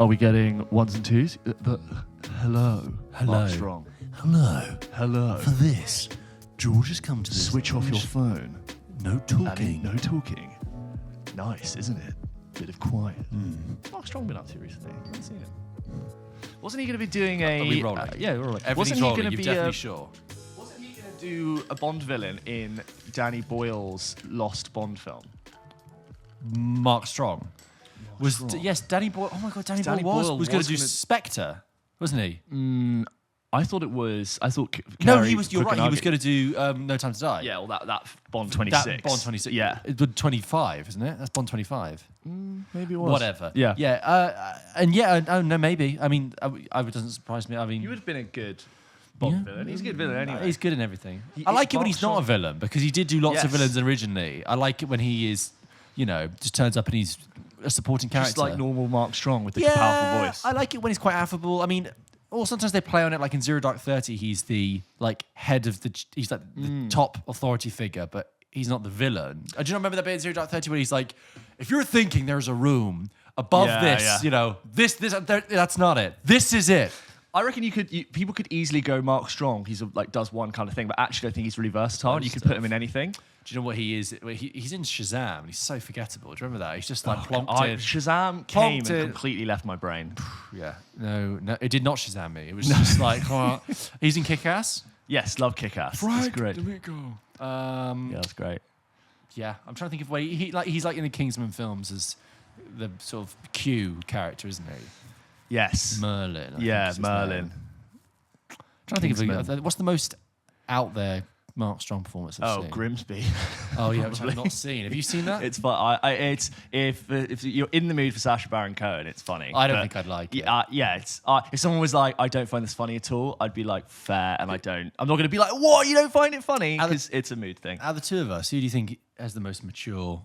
Are we getting ones and twos? Hello. Mark Strong. Hello. For this, George has come to this. Switch off your phone. No talking. No talking. Nice, isn't it? Bit of quiet. Mark Strong been up to recently? I haven't seen him. Wasn't he going to be doing a... Are we rolling? Yeah, we're rolling. Everything's rolling, you're definitely sure. Wasn't he going to do a Bond villain in Danny Boyle's Lost Bond film? Mark Strong. Yes, Danny Boyle. Oh my God, Danny Boyle was going to do Spectre, wasn't he? I thought it was. You're right. He was going to do No Time to Die. Yeah, well, that Bond 26. That Bond 26. Yeah, it's 25, isn't it? That's Bond 25. Maybe it was. Whatever. Yeah. Yeah. No, maybe. I mean, it doesn't surprise me. I mean, you would have been a good Bond villain. He's a good villain anyway. He's good in everything. I like it when he's not a villain because he did do lots of villains originally. I like it when he is, just turns up and he's a supporting character. Just like normal Mark Strong with the powerful voice. I like it when he's quite affable. I mean, or sometimes they play on it, like in Zero Dark 30, he's the head of he's like the top authority figure, but he's not the villain. Do you not remember that bit in Zero Dark 30 where he's like, if you're thinking there's a room above this, that's not it. This is it. I reckon people could easily go Mark Strong. He's does one kind of thing, but actually I think he's really versatile. And you could put him in anything. Do you know what he is? He's in Shazam, and he's so forgettable. Do you remember that? He's just like plonked in. Shazam came and completely left my brain. Yeah, no, it did not Shazam me. It was just like he's in Kick-Ass. Yes, love Kick-Ass. That's great. Yeah, that's great. Yeah, I'm trying to think of he's like in the Kingsman films as the sort of Q character, isn't he? Yes, Merlin. Merlin. I'm trying to think of what's the most out there Mark Strong performance I've seen. Grimsby. Oh yeah, which I've not seen. Have you seen that? It's fun. It's if you're in the mood for Sacha Baron Cohen, it's funny. I don't think I'd like it. It's if someone was like, I don't find this funny at all, I'd be like, fair, and I don't. I'm not going to be like, what? You don't find it funny? Because it's a mood thing. Out of the two of us, who do you think has the most mature?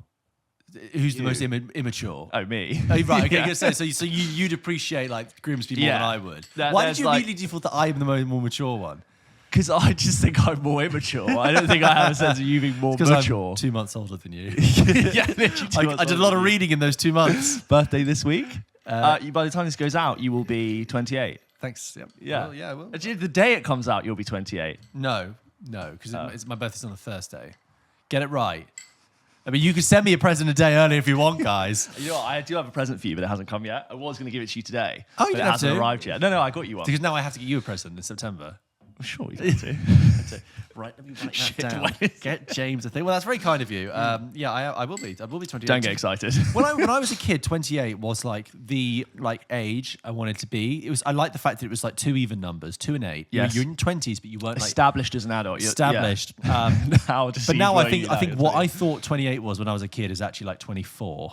Who's the most immature? Oh, me. Oh, right. Okay. Yeah. So you'd appreciate like Grimsby more than I would. Why did you immediately default that I'm the more mature one? Because I just think I'm more immature. I don't think I have a sense of you being more mature. I'm 2 months older than you. Yeah, I did a lot of reading in those 2 months. Birthday this week. By the time this goes out, you will be 28. Thanks. Yeah. Well, yeah. Well. Actually, the day it comes out, you'll be 28. No, because my birthday's on a Thursday. Get it right. I mean, you can send me a present a day early if you want, guys. You know what? I do have a present for you, but it hasn't come yet. I was going to give it to you today. Oh, you but don't it have to. hasn't arrived yet. No, I got you one. Because now I have to get you a present in September. I'm sure you got to. Right, let me write that down. Get James a thing. Well, that's very kind of you. I will be. I will be 28. Don't get excited. When I was a kid, 28 was like the age I wanted to be. I liked the fact that it was like two even numbers, 2 and 8. Yes. You're in 20s, but you weren't established as an adult. Established. Yeah. But now I think what I thought 28 was when I was a kid is actually like 24,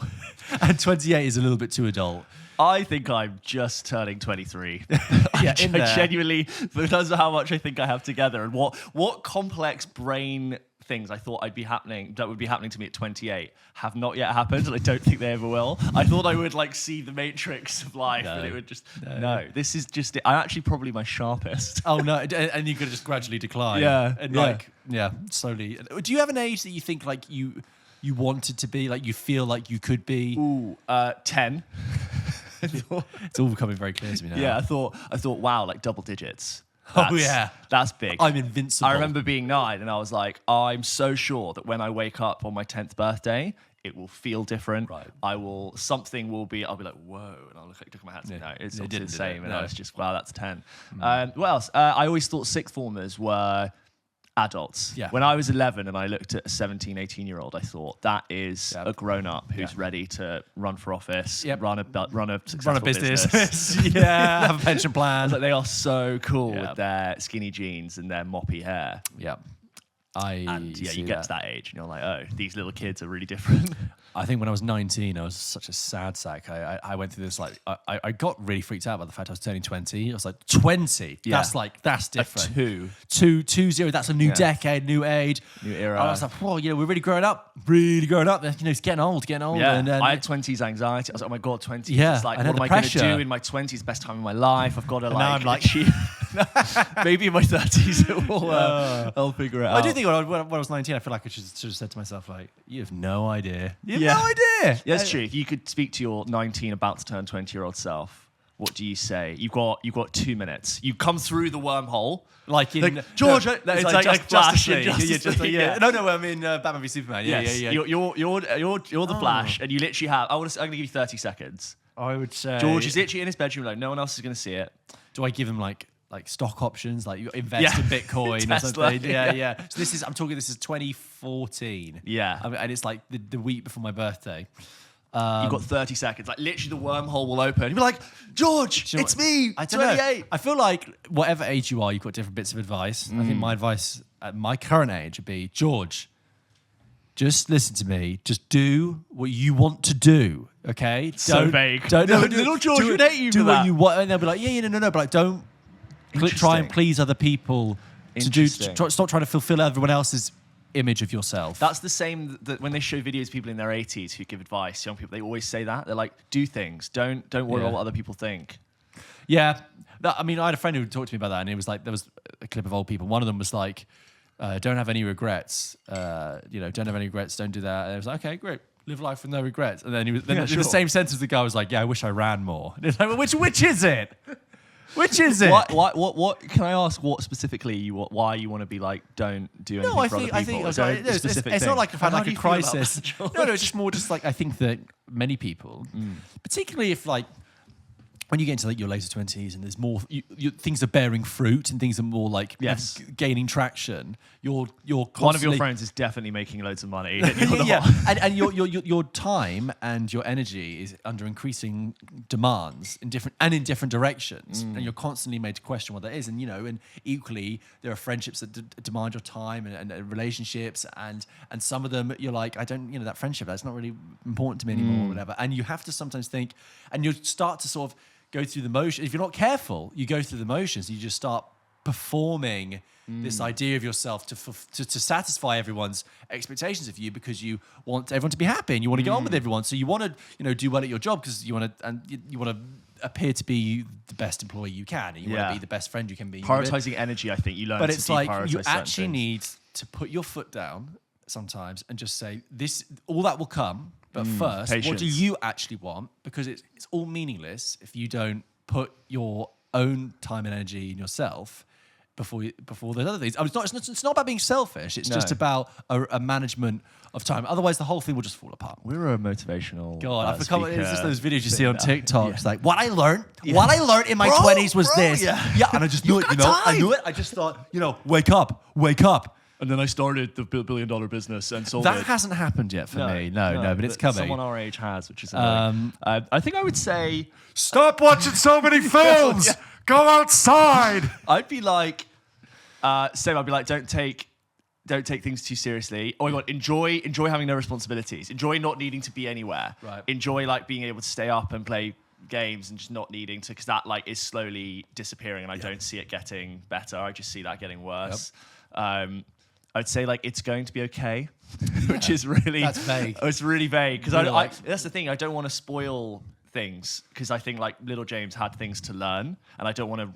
and 28 is a little bit too adult. I think I'm just turning 23. Yeah, I genuinely, because of how much I think I have together and what complex brain things I thought would be happening to me at 28 have not yet happened, and I don't think they ever will. I thought I would see the matrix of life, and it would just no. This is just it. I'm actually probably my sharpest. Oh no, and you could just gradually decline. Yeah, and slowly. Do you have an age that you think you wanted to be, like you feel like you could be? 10. It's all becoming very clear to me now. Yeah, I thought, wow, double digits. That's big. I'm invincible. I remember being 9, and I was like, I'm so sure that when I wake up on my 10th birthday, it will feel different. Right. I'll be like, whoa, and I'll look at my hands. No, it's the same. And I was just, wow, that's 10. What else? I always thought sixth formers were adults. Yeah. When I was 11 and I looked at a 17, 18-year-old, I thought that is a grown-up who's ready to run for office, run a successful business. Yeah, have a pension plan. They are so cool with their skinny jeans and their moppy hair. Yeah. You get to that age and you're like, oh, these little kids are really different. I think when I was 19, I was such a sad sack. I went through this, I got really freaked out by the fact I was turning 20. I was like, 20? Yeah. That's different. 20, that's a new decade, new age. New era. I was like, whoa, we're really growing up. It's getting old. Yeah. And I had 20s anxiety. I was like, oh my God, 20s. Yeah. It's what am I going to do in my 20s? Best time of my life. I've got to now I'm like, maybe in my 30s I'll figure it out. I do think when I was 19, I feel like I should have said to myself, you have no idea. You have no idea. Yeah, that's true. If you could speak to your 19 about to turn 20-year-old self, what do you say? You've got 2 minutes. You come through the wormhole. Like in George, no, it's like Flash. No, I mean Batman v Superman. Yeah. You're the Flash, and you literally have. I'm gonna give you 30 seconds. I would say George is literally in his bedroom, like no one else is gonna see it. Do I give him like stock options, like you invest in Bitcoin or something? Yeah. So this is 2014. Yeah, and it's like the week before my birthday. You've got 30 seconds. Like literally, the wormhole will open. You'll be like, George, it's me. I don't 28. know. I feel like whatever age you are, you've got different bits of advice. I think my advice at my current age would be, George, just listen to me. Just do what you want to do. Okay? So vague. Little George would hate you for that. What you want, and they'll be like, no. But like, don't try and please other people. Stop trying to fulfill everyone else's image of yourself. That's the same that when they show videos of people in their 80s who give advice, young people, they always say that. They're like, do things. Don't worry about what other people think. Yeah. I mean, I had a friend who talked to me about that, and it was like, there was a clip of old people. One of them was like, don't have any regrets. Don't have any regrets. Don't do that. And I was like, okay, great. Live life with no regrets. And then in the same sentence, the guy was like, yeah, I wish I ran more. And it's like, well, which is it? Which is it? What can I ask? What specifically? Why you want to be like? Don't do anything for other people? It's not like I've had like a crisis. No, it's just more just like I think that many people, particularly if like when you get into like your later 20s and there's more, things are bearing fruit and things are more like gaining traction. You're one of your friends is definitely making loads of money. And and your time and your energy is under increasing demands in different directions, and you're constantly made to question what that is. And and equally there are friendships that demand your time and relationships, and some of them you're like, I don't, that friendship, that's not really important to me anymore or whatever. And you have to sometimes think, and you start to sort of go through the motion. If you're not careful, you go through the motions. You just start performing this idea of yourself to satisfy everyone's expectations of you, because you want everyone to be happy and you want to get on with everyone. So you want to do well at your job because you want to appear to be the best employee you can. And you want to be the best friend you can be. Prioritizing energy, I think you learn. But it's like you actually need to put your foot down sometimes and just say, all that will come. But first, patience. What do you actually want? Because it's all meaningless if you don't put your own time and energy in yourself before those other things. I mean, it's not about being selfish. It's just about a management of time. Otherwise, the whole thing will just fall apart. We're a motivational. God, I've become. It's just those videos you see on TikTok. It's like what I learned in my 20s was this. Yeah, and I just knew it. I knew it. I just thought, wake up. And then I started the $1 billion business and sold it. That hasn't happened yet for me. No, but it's coming. Someone our age has, which is annoying. I think I would say, stop watching so many films. Go outside. I'd be like, same. I'd be like, don't take things too seriously. Oh my God, enjoy having no responsibilities. Enjoy not needing to be anywhere. Right. Enjoy like being able to stay up and play games and just not needing to, because that like is slowly disappearing and I don't see it getting better. I just see that getting worse. I'd say like it's going to be okay, which is really that's vague. It's really vague because really that's the thing. I don't want to spoil things because I think like little James had things to learn, and I don't want to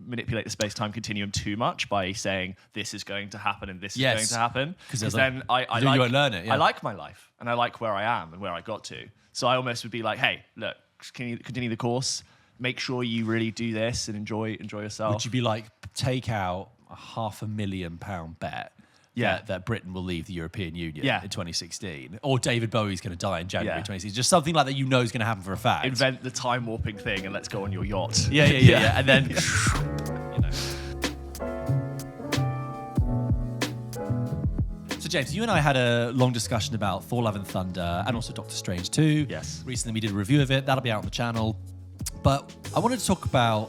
manipulate the space-time continuum too much by saying this is going to happen and this is going to happen. Because then I like you won't learn it. Yeah. I like my life and I like where I am and where I got to. So I almost would be like, hey, look, can you continue the course? Make sure you really do this and enjoy yourself. Would you be like, take out a £500,000 bet? That Britain will leave the European Union in 2016, or David Bowie's going to die in January 2016. Just something like that, is going to happen for a fact. Invent the time warping thing and let's go on your yacht. Yeah. And then, So James, you and I had a long discussion about Thor: Love and Thunder and also Doctor Strange 2. Yes. Recently we did a review of it. That'll be out on the channel. But I wanted to talk about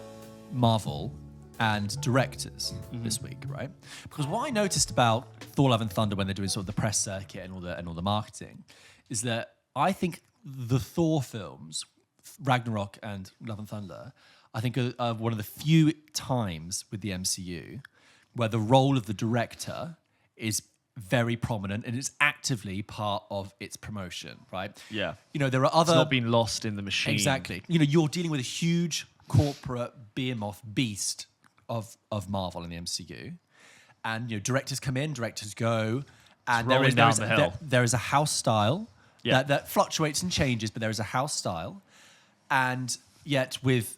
Marvel and directors this week, right? Because what I noticed about Thor: Love and Thunder when they're doing sort of the press circuit and all the marketing is that I think the Thor films, Ragnarok and Love and Thunder, I think are one of the few times with the MCU where the role of the director is very prominent and it's actively part of its promotion, right? Yeah. There are other... It's not been lost in the machine. Exactly. You're dealing with a huge corporate behemoth beast of Marvel in the MCU, and directors come in, directors go, and there is a house style that fluctuates and changes, but there is a house style, and yet with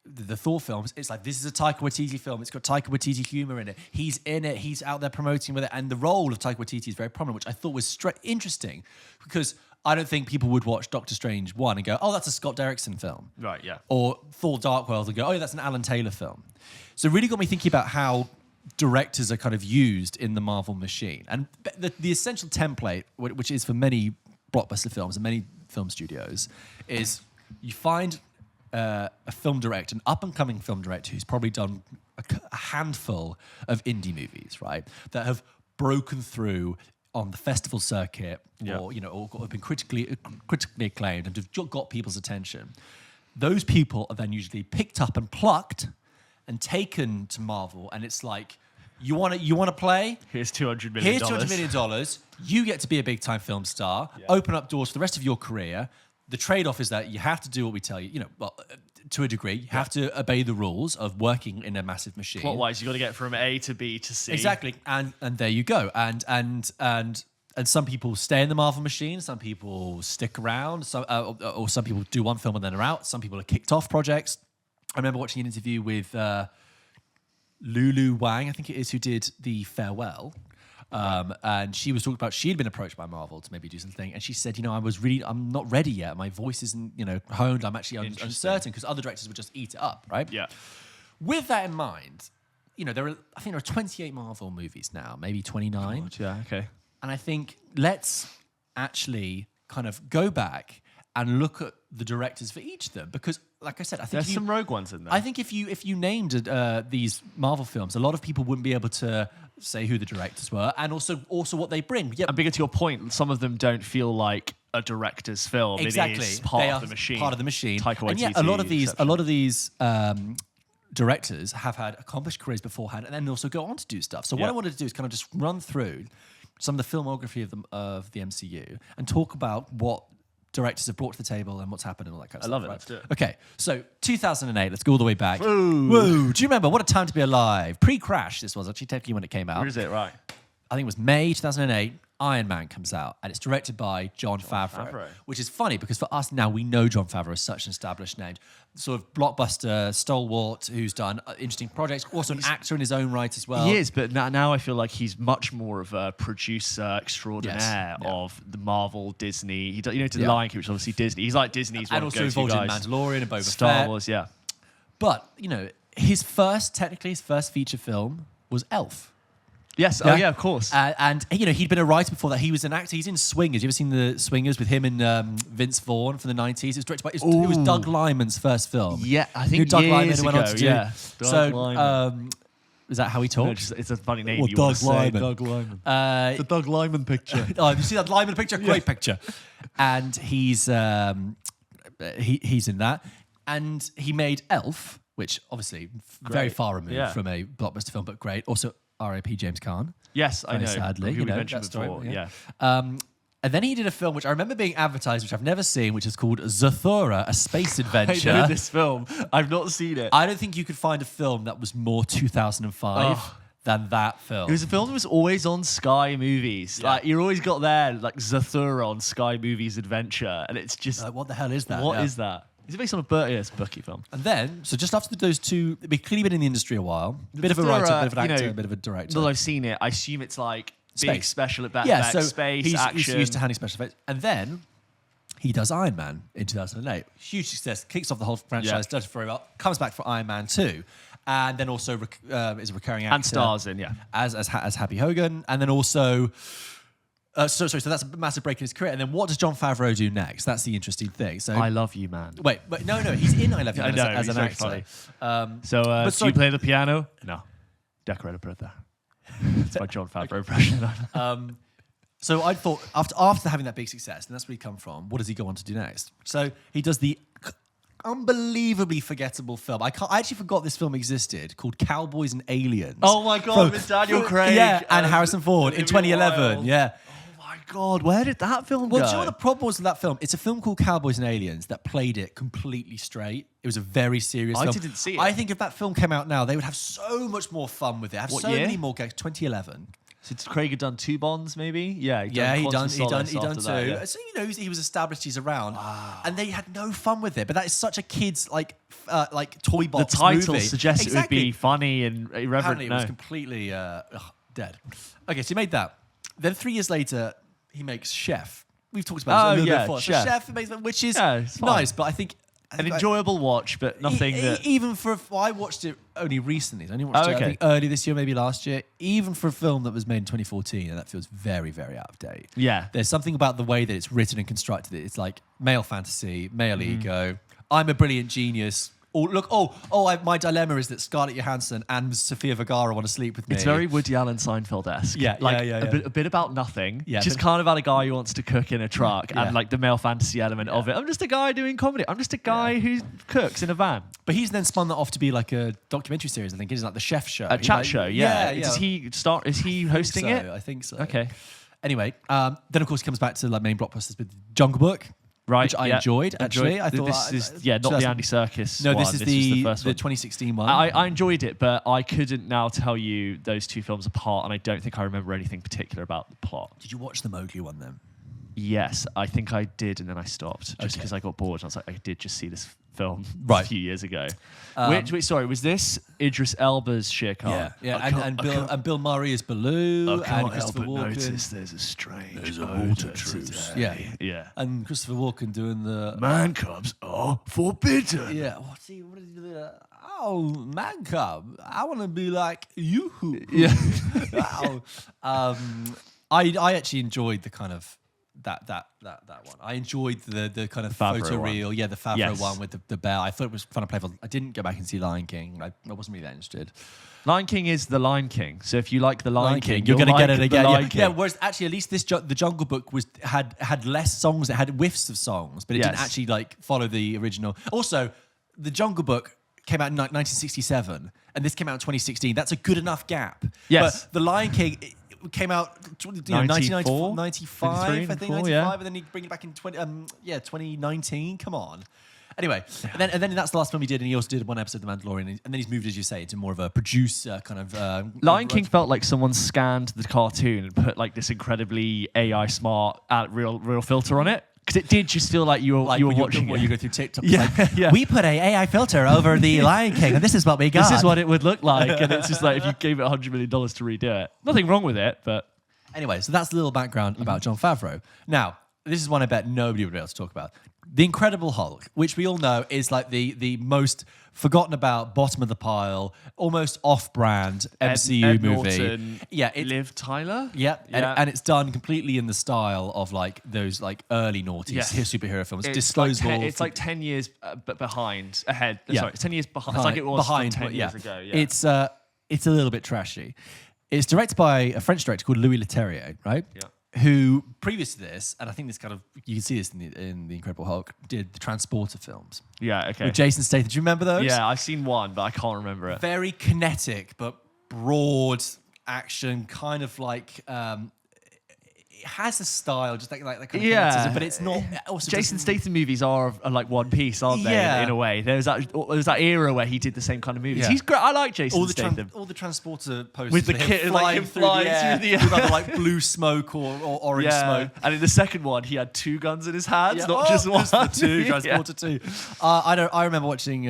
the Thor films, it's like, this is a Taika Waititi film. It's got Taika Waititi humor in it. He's in it. He's out there promoting with it. And the role of Taika Waititi is very prominent, which I thought was interesting because I don't think people would watch Doctor Strange 1 and go, oh, that's a Scott Derrickson film. Right, yeah. Or Thor Dark World and go, oh, yeah, that's an Alan Taylor film. So it really got me thinking about how directors are kind of used in the Marvel machine. And the essential template, which is for many blockbuster films and many film studios, is you find a film director, an up-and-coming film director who's probably done a handful of indie movies, right, that have broken through on the festival circuit, or have been critically acclaimed and have got people's attention. Those people are then usually picked up and plucked and taken to Marvel, and it's like, you want to play? Here's $200 million. Here's $200 million. You get to be a big-time film star. Yeah. Open up doors for the rest of your career. The trade-off is that you have to do what we tell you. To a degree, you have to obey the rules of working in a massive machine. Plot-wise, you got to get from A to B to C. Exactly, and there you go. And some people stay in the Marvel machine. Some people stick around. Or some people do one film and then are out. Some people are kicked off projects. I remember watching an interview with Lulu Wang, I think it is, who did The Farewell. And she was talking about she'd been approached by Marvel to maybe do something, and she said, I'm not ready yet. My voice isn't, honed. I'm actually uncertain because other directors would just eat it up, right? Yeah. With that in mind, there are 28 Marvel movies now, maybe 29. God, yeah, okay. And I think let's actually kind of go back and look at the directors for each of them, because, like I said, I think there's some rogue ones in there. I think if you named these Marvel films, a lot of people wouldn't be able to say who the directors were and also what they bring. Yeah, and bigger to your point, some of them don't feel like a director's film. Exactly, it is part of the machine. Part of the machine. Taika Waititi, and yet, a lot of these directors have had accomplished careers beforehand and then also go on to do stuff. So what I wanted to do is kind of just run through some of the filmography of the MCU and talk about what directors have brought to the table and what's happened and all that kind of stuff. I love it. Right? Let's do it. Okay, so 2008, let's go all the way back. Woo. Woo. Do you remember? What a time to be alive. Pre-Crash, this was actually technically when it came out. Where is it? Right. I think it was May 2008. Iron Man comes out, and it's directed by Jon Favreau, which is funny because for us now, we know Jon Favreau is such an established name. Sort of blockbuster stalwart who's done interesting projects, also an actor in his own right as well. He is, but now I feel like he's much more of a producer extraordinaire of the Marvel, Disney. He did The Lion King, which is obviously Disney. He's like Disney's one and also involved in Mandalorian and Boba Fett. Star Wars, yeah. But, his first feature film was Elf. Yes, oh yeah, of course. And he'd been a writer before that. He was an actor. He's in Swingers. You ever seen the Swingers with him and Vince Vaughn from the 90s? It was directed by. It was Doug Liman's first film. Yeah, I think Doug years Liman went on to do. Yeah, Doug Liman. Is that how he talks? No, it's a funny name. You Doug Liman. Doug Liman. The Doug Liman picture. Oh, you see that Liman picture? Great picture. And he's in that, and he made Elf, which obviously very far removed from a blockbuster film, but great. Also, R.I.P. James Caan. Yes, I know. Sadly, we mentioned before. Yeah. And then he did a film which I remember being advertised, which I've never seen, which is called Zathura, A Space Adventure. I know this film. I've not seen it. I don't think you could find a film that was more 2005 than that film. It was a film that was always on Sky Movies. Yeah. Like, you always got there, like Zathura on Sky Movies Adventure, and it's just... what the hell is that? What is that? Is it based on a Bucky film? And then, so just after those two, they've clearly been in the industry a while. A bit of a writer, a bit of an actor, a bit of a director. Well, I've seen it. I assume it's like big special effects, space, action. He's used to handling special effects. And then he does Iron Man in 2008. Huge success, kicks off the whole franchise, does very well, comes back for Iron Man 2. And then also is a recurring actor. And stars in, as Happy Hogan. And then also... So that's a massive break in his career. And then what does Jon Favreau do next? That's the interesting thing. So I Love You, Man. Wait, but no, he's in I Love You, Man as an actor. Do you play the piano? No. Decorator brother. That's my Jon Favreau impression. So I thought after having that big success, and that's where he come from, what does he go on to do next? So he does the unbelievably forgettable film. I actually forgot this film existed, called Cowboys and Aliens. Oh my God, with Daniel Craig. Yeah, and Harrison Ford in 2011. Yeah. My God, where did that film go? Well, do you know what the problem was with that film? It's a film called Cowboys and Aliens that played it completely straight. It was a very serious film. I didn't see it. I think if that film came out now, they would have so much more fun with it. Have What so year? many more gags. 2011. So Craig had done 2 Bonds, maybe. Yeah, he done Quantum two. Solace after that, yeah. So he was established. He's around, and they had no fun with it. But that is such a kid's like toy box. The title movie. suggests it would be funny and irreverent. Apparently, it was completely dead. Okay, so he made that. Then 3 years later, he makes Chef. We've talked about it a little bit before. Chef. So Chef makes which is it's nice, but I think an enjoyable watch, but nothing that... Even for... I watched it only recently. I only watched it I think, early this year, maybe last year. Even for a film that was made in 2014, and that feels very, very out of date. Yeah. There's something about the way that it's written and constructed. It's like male fantasy, male ego. I'm a brilliant genius. My dilemma is that Scarlett Johansson and Sofia Vergara want to sleep with me. It's very Woody Allen Seinfeld-esque. Yeah, A bit about nothing. Yeah, just kind of about a guy who wants to cook in a truck and like the male fantasy element of it. I'm just a guy doing comedy. I'm just a guy who cooks in a van. But he's then spun that off to be like a documentary series, I think. It's like the Chef Show. A chat show, yeah. Does he start? Is he hosting it? I think so. Okay. Anyway, then of course he comes back to like main blockbusters with Jungle Book. Right, which I enjoyed, actually. I thought this is not the Andy Serkis No, one. this is the first one. 2016 one. I enjoyed it, but I couldn't now tell you those 2 films apart, and I don't think I remember anything particular about the plot. Did you watch the Mowgli one then? Yes, I think I did, and then I stopped just because I got bored. And I was like, I did just see this film a few years ago. Sorry, was this Idris Elba's Shere Khan? Yeah, and Bill Murray is Baloo, and Christopher Walken. Notice there's a strange odor today. Yeah. And Christopher Walken doing the man cubs are forbidden. Yeah. What did he do? Oh, man cub, I want to be like you. Yeah. I actually enjoyed the kind of that one. I enjoyed the kind of photo reel. Yeah, the Favreau one with the bear. I thought it was fun and playful. I didn't go back and see Lion King. I wasn't really that interested. Lion King is the Lion King. So if you like the Lion King, you're going to get it again. Yeah. Whereas actually, at least the Jungle Book had less songs. It had whiffs of songs, but it didn't actually like follow the original. Also, the Jungle Book came out in 1967, and this came out in 2016. That's a good enough gap. Yes. But the Lion King Came out 1995, I think, 95, and then he bring it back in 2019. Come on. Anyway, and then that's the last film he did, and he also did one episode of The Mandalorian, and then he's moved, as you say, into more of a producer kind of... Lion King felt like someone scanned the cartoon and put like this incredibly AI smart real filter on it. Because it did just feel like you were watching it. You go through TikTok. Yeah. We put an AI filter over the Lion King, and this is what we got. This is what it would look like. And it's just like if you gave it $100 million to redo it. Nothing wrong with it, but... Anyway, so that's a little background about Jon Favreau. Now, this is one I bet nobody would be able to talk about. The Incredible Hulk, which we all know is like the most forgotten about, bottom of the pile, almost off-brand MCU Ed movie. Norton, Liv Tyler. Yeah, and it's done completely in the style of like those like early noughties superhero films. It's disposable. It's like 10 years ahead. Yeah. Sorry, 10 years behind. It's like it was 10 years ago. Yeah. It's a little bit trashy. It's directed by a French director called Louis Leterrier, right? Yeah. Who, previous to this, and I think this kind of, you can see this in the Incredible Hulk, did the Transporter films. Yeah, okay. With Jason Statham. Do you remember those? Yeah, I've seen one, but I can't remember it. Very kinetic, but broad action, kind of like... it has a style, just like kind of kinetism, but it's not... Also Jason Statham movies are like One Piece, aren't they, in a way? There's that era where he did the same kind of movies. Yeah. He's great. I like Jason Statham. All the Transporter posters with the kid flying through the air with either like blue smoke or orange smoke. And in the second one, he had 2 guns in his hands, not just one. Just the 2, Transporter 2. I remember watching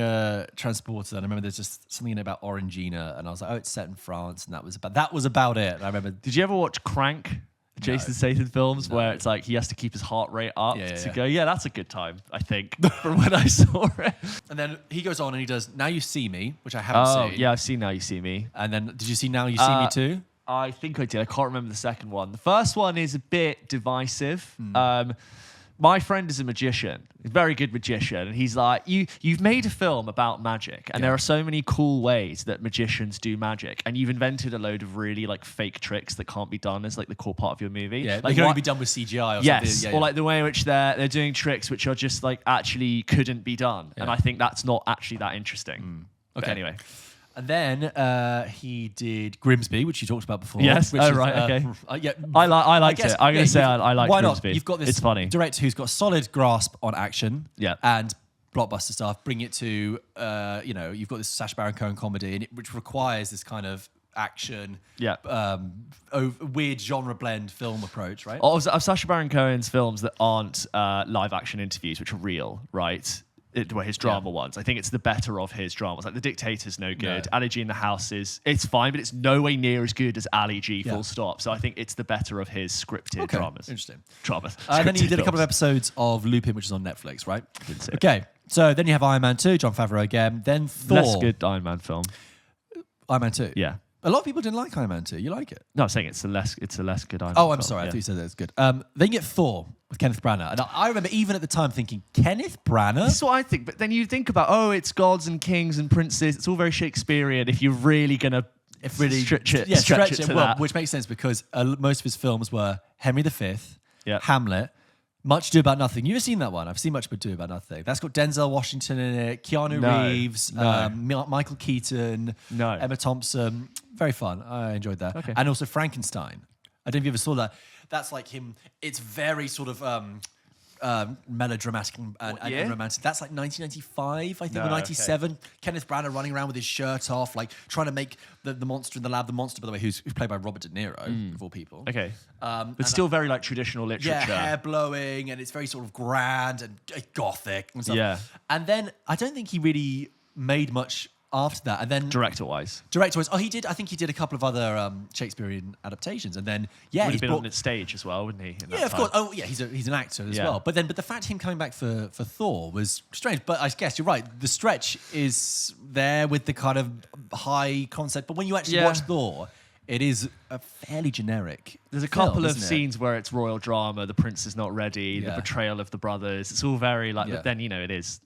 Transporter, and I remember there's just something in it about Orangina, and I was like, oh, it's set in France, and that was about it. And I remember... Did you ever watch Crank? Jason Statham films where it's like he has to keep his heart rate up to go, that's a good time, I think, from when I saw it. And then he goes on and he does Now You See Me, which I haven't seen. Yeah, I've seen Now You See Me. And then did you see Now You See Me too? I think I did. I can't remember the second one. The first one is a bit divisive. My friend is a magician, a very good magician, and he's like, you've made a film about magic, and there are so many cool ways that magicians do magic, and you've invented a load of really like fake tricks that can't be done as like the core part of your movie. Yeah, they can only be done with CGI or something. Or like the way in which they're doing tricks which are just like actually couldn't be done, and I think that's not actually that interesting. Okay, but anyway. And then he did Grimsby, which you talked about before. Yes. Which okay. I liked it. I'm going to say I like Grimsby. Not? You've got this it's funny. director who's got a solid grasp on action and blockbuster stuff. Bring it to, you've got this Sacha Baron Cohen comedy, which requires this kind of action, Yeah. weird genre blend film approach, right? Of Sacha Baron Cohen's films that aren't live action interviews, which are real, right? Were his drama ones. I think it's the better of his dramas. Like The Dictator's no good. No. Ali G in the House it's fine, but it's no way near as good as Ali G. Full stop. So I think it's the better of his scripted dramas. Interesting. Dramas. Then you Scripted did a couple of films. episodes of Lupin, which is on Netflix, right? Didn't see it. Okay, so then you have Iron Man 2, Jon Favreau again. Then Thor. Less good Iron Man film. Iron Man 2. Yeah. A lot of people didn't like Iron Man 2. You like it? No, I'm saying it's a less good Iron Man Oh, I'm film. sorry. I Yeah. thought you said that was good. Then you get Thor with Kenneth Branagh. And I remember even at the time thinking, Kenneth Branagh? That's what I think. But then you think about, it's gods and kings and princes. It's all very Shakespearean if you're really going to stretch it to that. Which makes sense because most of his films were Henry V, Yeah. Hamlet, Much Ado About Nothing. You've never seen that one? I've seen Much Ado About Nothing. That's got Denzel Washington in it, Keanu No. Reeves, No. Michael Keaton, No. Emma Thompson. Very fun. I enjoyed that. Okay. And also Frankenstein. I don't know if you ever saw that. That's like him. It's very sort of melodramatic and romantic. That's like 1995, I think, or 97. Okay. Kenneth Branagh running around with his shirt off, like trying to make the monster in the lab. The monster, by the way, who's played by Robert De Niro, of all people. Okay. But still very like traditional literature. Yeah, hair blowing, and it's very sort of grand and gothic and stuff. Yeah. And then I don't think he really made much after that. And then Director-wise. He did. I think he did a couple of other Shakespearean adaptations. And then, Would he's have been on its stage as well, wouldn't he? Yeah, of course. Oh, yeah, he's an actor as well. But the fact him coming back for Thor was strange. But I guess you're right. The stretch is there with the kind of high concept. But when you actually watch Thor, it is a fairly generic. There's a couple of scenes where it's royal drama. The prince is not ready. The betrayal of the brothers. It's all very like. But then it is.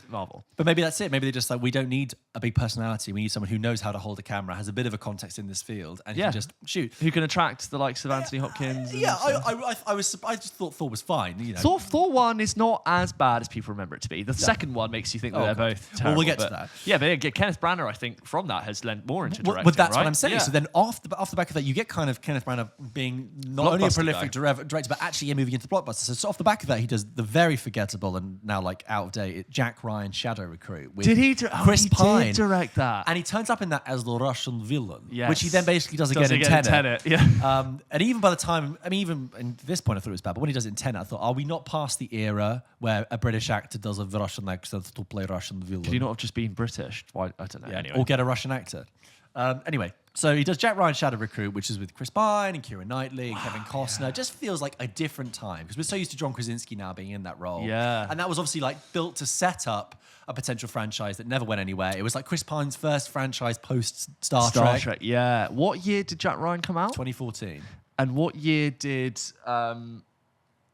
Marvel. But maybe that's it. Maybe they're just like, we don't need a big personality. We need someone who knows how to hold a camera, has a bit of a context in this field, and can just shoot. Who can attract the likes of Anthony Hopkins. I just thought Thor was fine. Thor 1 is not as bad as people remember it to be. The second one makes you think that they're both terrible. Well, we'll get to that. Yeah, but Kenneth Branagh, I think, from that has lent more into directing, Well, that's right? what I'm saying. Yeah. So then off the back of that, you get kind of Kenneth Branagh being not only a prolific director, but actually moving into blockbusters. So off the back of that, he does the very forgettable and now like out of date Jack Ryan Shadow Recruit. With Chris Pine. Did direct that. And he turns up in that as the Russian villain, yes. which he then basically does again in Tenet. Yeah. And even by the time, even at this point, I thought it was bad. But when he does it in Tenet, I thought, are we not past the era where a British actor does a Russian accent to play Russian villain? Could he not have just been British? Why? I don't know. Yeah, anyway. or get a Russian actor. Anyway, so he does Jack Ryan Shadow Recruit, which is with Chris Pine and Keira Knightley and Kevin Costner. It just feels like a different time because we're so used to John Krasinski now being in that role. Yeah. And that was obviously like built to set up a potential franchise that never went anywhere. It was like Chris Pine's first franchise post Star Trek. Yeah. What year did Jack Ryan come out? 2014. And what year did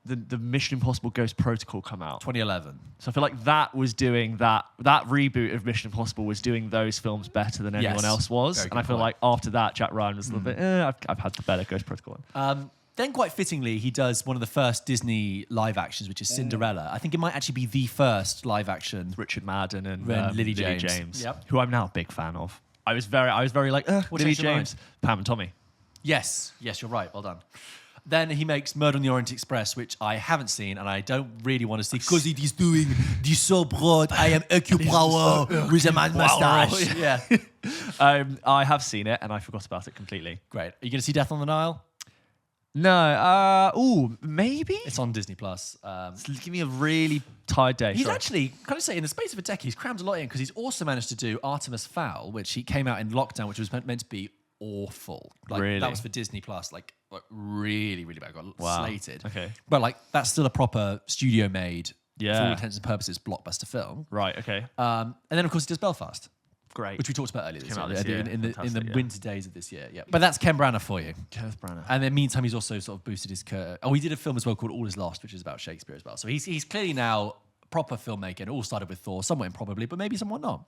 the Mission Impossible Ghost Protocol come out? 2011. So I feel like that was doing that reboot of Mission Impossible was doing those films better than anyone else was. And I feel like after that, Jack Ryan was a little bit, I've had the better Ghost Protocol one. Then quite fittingly, he does one of the first Disney live actions, which is Cinderella. I think it might actually be the first live action. Richard Madden and Lily James. Who I'm now a big fan of. I was very like, Lily James, Pam and Tommy. Yes, you're right. Well done. Then he makes Murder on the Orient Express, which I haven't seen and I don't really want to see because it is doing the so broad. I am Hercule Poirot with a man mustache. Yeah. I have seen it and I forgot about it completely. Great. Are you going to see Death on the Nile? No. Maybe? It's on Disney Plus. Give me a really tired day. He's actually, can I say, in the space of a decade, he's crammed a lot in because he's also managed to do Artemis Fowl, which he came out in lockdown, which was meant to be awful. Like, really? That was for Disney Plus, like really, really bad. Got slated. Okay. But like that's still a proper studio made, for all intents and purposes, blockbuster film. Right. Okay. And then of course he does Belfast. Great. Which we talked about earlier this year. In the winter days of this year. Yeah. But that's Ken Branagh for you. Kenneth Branagh. And in the meantime, he's also sort of boosted his career. Oh, he did a film as well called All Is Lost, which is about Shakespeare as well. So he's clearly now a proper filmmaker. And it all started with Thor, somewhat improbably, but maybe somewhat not.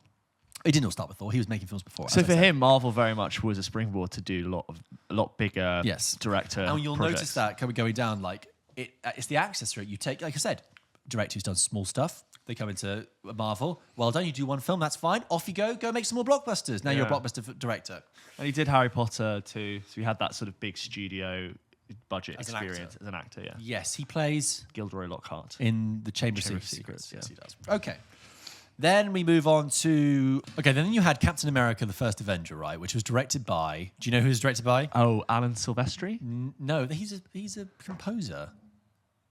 It didn't all start with Thor. He was making films before. So for him, Marvel very much was a springboard to do a lot bigger director. And you'll projects. notice that going down, like it's the access route. You take, like I said, director who's done small stuff. They come into Marvel. Well done, you do one film, that's fine. Off you go. Go make some more blockbusters. Now you're a blockbuster director. And he did Harry Potter too. So he had that sort of big studio budget experience as an actor. Yeah. Yes, he plays Gilderoy Lockhart in the Chamber of Secrets. Yes, he does. Okay. Then we move on to... Okay, then you had Captain America, the First Avenger, right? Which was directed by... Do you know who it was directed by? Oh, Alan Silvestri? No, he's a composer.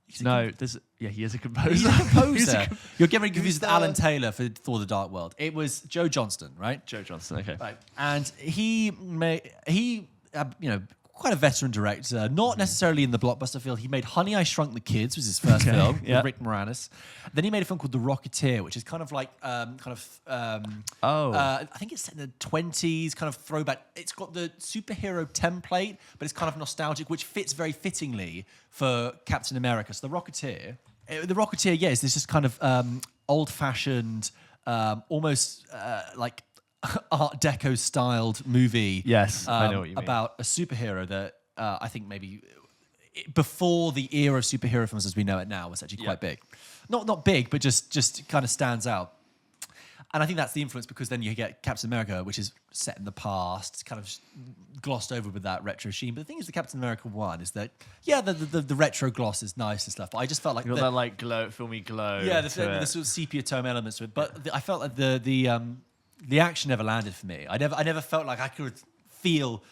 He is a composer. He's a composer. You're getting confused with Alan Taylor for Thor: The Dark World. It was Joe Johnston, right? Joe Johnston, okay. Right. And he quite a veteran director, not necessarily in the blockbuster field. He made Honey, I Shrunk the Kids, was his first film with Rick Moranis. Then he made a film called The Rocketeer, which is kind of like I think it's set in the 20s, kind of throwback. It's got the superhero template, but it's kind of nostalgic, which fits very fittingly for Captain America. So The Rocketeer, is this just kind of old-fashioned, almost like Art Deco styled movie. Yes, I know what you mean. About a superhero that I think maybe before the era of superhero films as we know it now was actually quite big. Not big, but just kind of stands out. And I think that's the influence, because then you get Captain America, which is set in the past. It's kind of glossed over with that retro sheen. But the thing is, the Captain America one is that, the retro gloss is nice and stuff. But I just felt like... that like filmy glow. Yeah, the sort of sepia tone elements to it. But I felt like the action never landed for me. I never felt like I could feel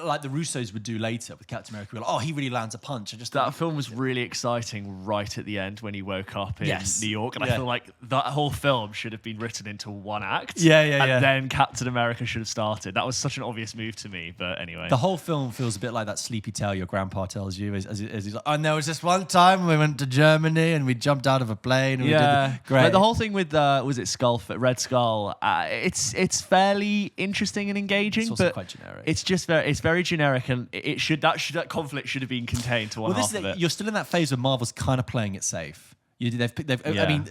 like the Russos would do later with Captain America. Like, he really lands a punch. That film was really exciting right at the end when he woke up in New York, and I feel like that whole film should have been written into one act. And then Captain America should have started. That was such an obvious move to me, but anyway. The whole film feels a bit like that sleepy tale your grandpa tells you as he's like, and there was this one time we went to Germany and we jumped out of a plane. And we did great. But the whole thing with was it Red Skull? It's fairly interesting and engaging, it's also but quite generic. It's very generic, and that conflict should have been contained to one half of it. You're still in that phase where Marvel's kind of playing it safe. I mean,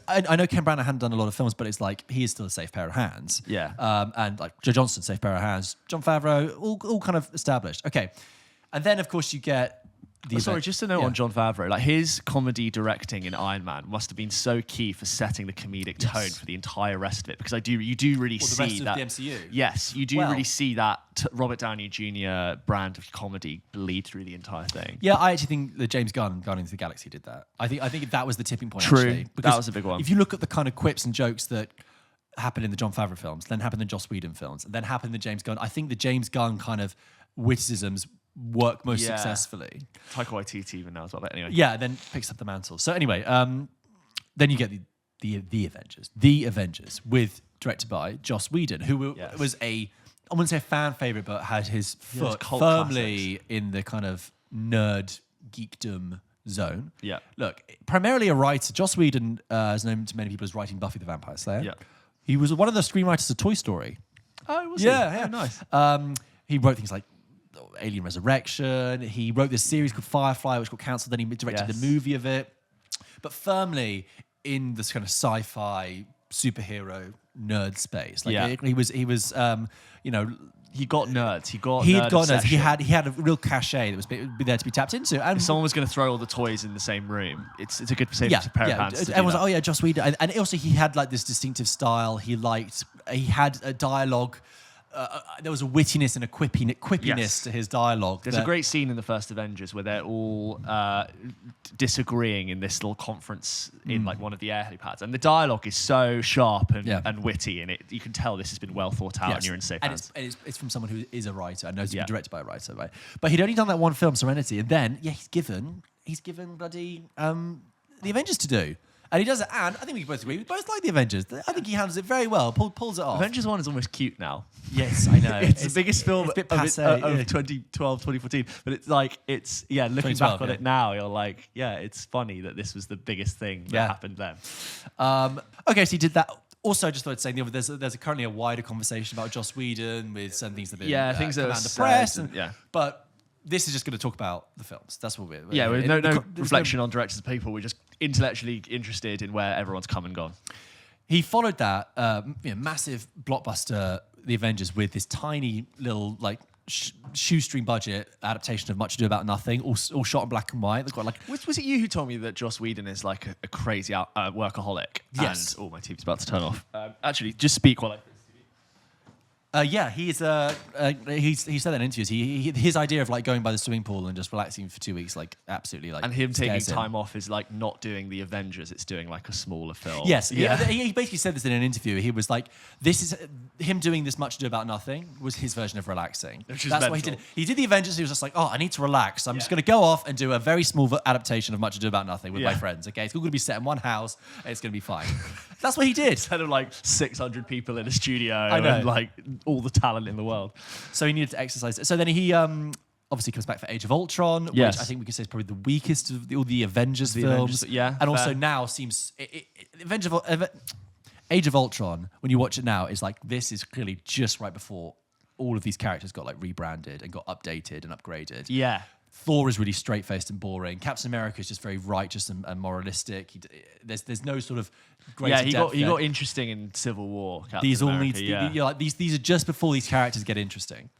I know Ken Branagh hadn't done a lot of films, but it's like he is still a safe pair of hands. Yeah. And like Joe Johnston, safe pair of hands. Jon Favreau, all kind of established. Okay. And then of course you get just a note on Jon Favreau. Like, his comedy directing in Iron Man must have been so key for setting the comedic tone for the entire rest of it, because you do really see the rest that of the MCU. Yes, you do really see that Robert Downey Jr. brand of comedy bleed through the entire thing. Yeah, I actually think that James Gunn, Guardians of the Galaxy, did that. I think that was the tipping point. True, actually, that was a big one. If you look at the kind of quips and jokes that happened in the Jon Favreau films, then happened in the Joss Whedon films, and then happened in the James Gunn. I think the James Gunn kind of witticisms work most successfully. Taika Waititi even now as well. But anyway, then picks up the mantle. So anyway, then you get the Avengers, with directed by Joss Whedon, who was I wouldn't say a fan favorite, but had his foot firmly in the kind of nerd geekdom zone. Yeah. Look, primarily a writer. Joss Whedon is known to many people as writing Buffy the Vampire Slayer. Yeah. He was one of the screenwriters of Toy Story. Oh, was he? Yeah. Oh, nice. He wrote things like Alien Resurrection. He wrote this series called Firefly, which got cancelled. Then he directed the movie of it. But firmly in this kind of sci-fi superhero nerd space. Like he was he got nerds. He got nerds. He had a real cachet that was be there to be tapped into. And if someone was going to throw all the toys in the same room, it's a good pair of hands. Everyone was like, Joss Whedon, and also he had like this distinctive style. He had a dialogue. There was a wittiness and a quippiness to his dialogue. There's a great scene in the first Avengers where they're all disagreeing in this little conference in like one of the air helipads, and the dialogue is so sharp and witty, and you can tell this has been well thought out, and you're in safe hands. It's from someone who is a writer and knows to be directed by a writer, right? But he'd only done that one film, Serenity, and then he's given bloody the Avengers to do. And he does it, and I think we both agree. We both like the Avengers. I think he handles it very well, pulls it off. Avengers 1 is almost cute now. Yes, I know. It's the biggest film of of 2012, 2014. But it's like, looking back on it now, you're like, it's funny that this was the biggest thing that happened then. Okay, so he did that. Also, I just thought I'd say there's currently a wider conversation about Joss Whedon with some things that have been things that come out in the press. But this is just going to talk about the films. That's what we're... with no reflection on directors' people. We're just intellectually interested in where everyone's come and gone. He followed that massive blockbuster, The Avengers, with this tiny little shoestring budget adaptation of Much Ado About Nothing, all shot in black and white. They've got was it you who told me that Joss Whedon is like a crazy workaholic? Yes. And, my TV's about to turn off. Actually, just speak while I... He said that in interviews. His idea of like going by the swimming pool and just relaxing for 2 weeks, like absolutely, like, and him taking time off is like not doing the Avengers; it's doing like a smaller film. Yes, he basically said this in an interview. He was like, "This is him doing this Much Ado About Nothing was his version of relaxing." Which is That's mental. what he did. He did the Avengers. He was just like, "Oh, I need to relax. So I'm just going to go off and do a very small adaptation of Much Ado About Nothing with my friends. Okay, it's all going to be set in one house. And it's going to be fine." That's what he did. Instead of like 600 people in a studio and like all the talent in the world. So he needed to exercise. So then he obviously comes back for Age of Ultron, which I think we can say is probably the weakest of all the Avengers films. And also now seems Age of Ultron, when you watch it now, is like, this is clearly just right before all of these characters got like rebranded and got updated and upgraded. Yeah. Thor is really straight-faced and boring. Captain America is just very righteous and moralistic. There's no sort of great depth. He got interesting in Civil War. Captain These all America, need these are just before these characters get interesting.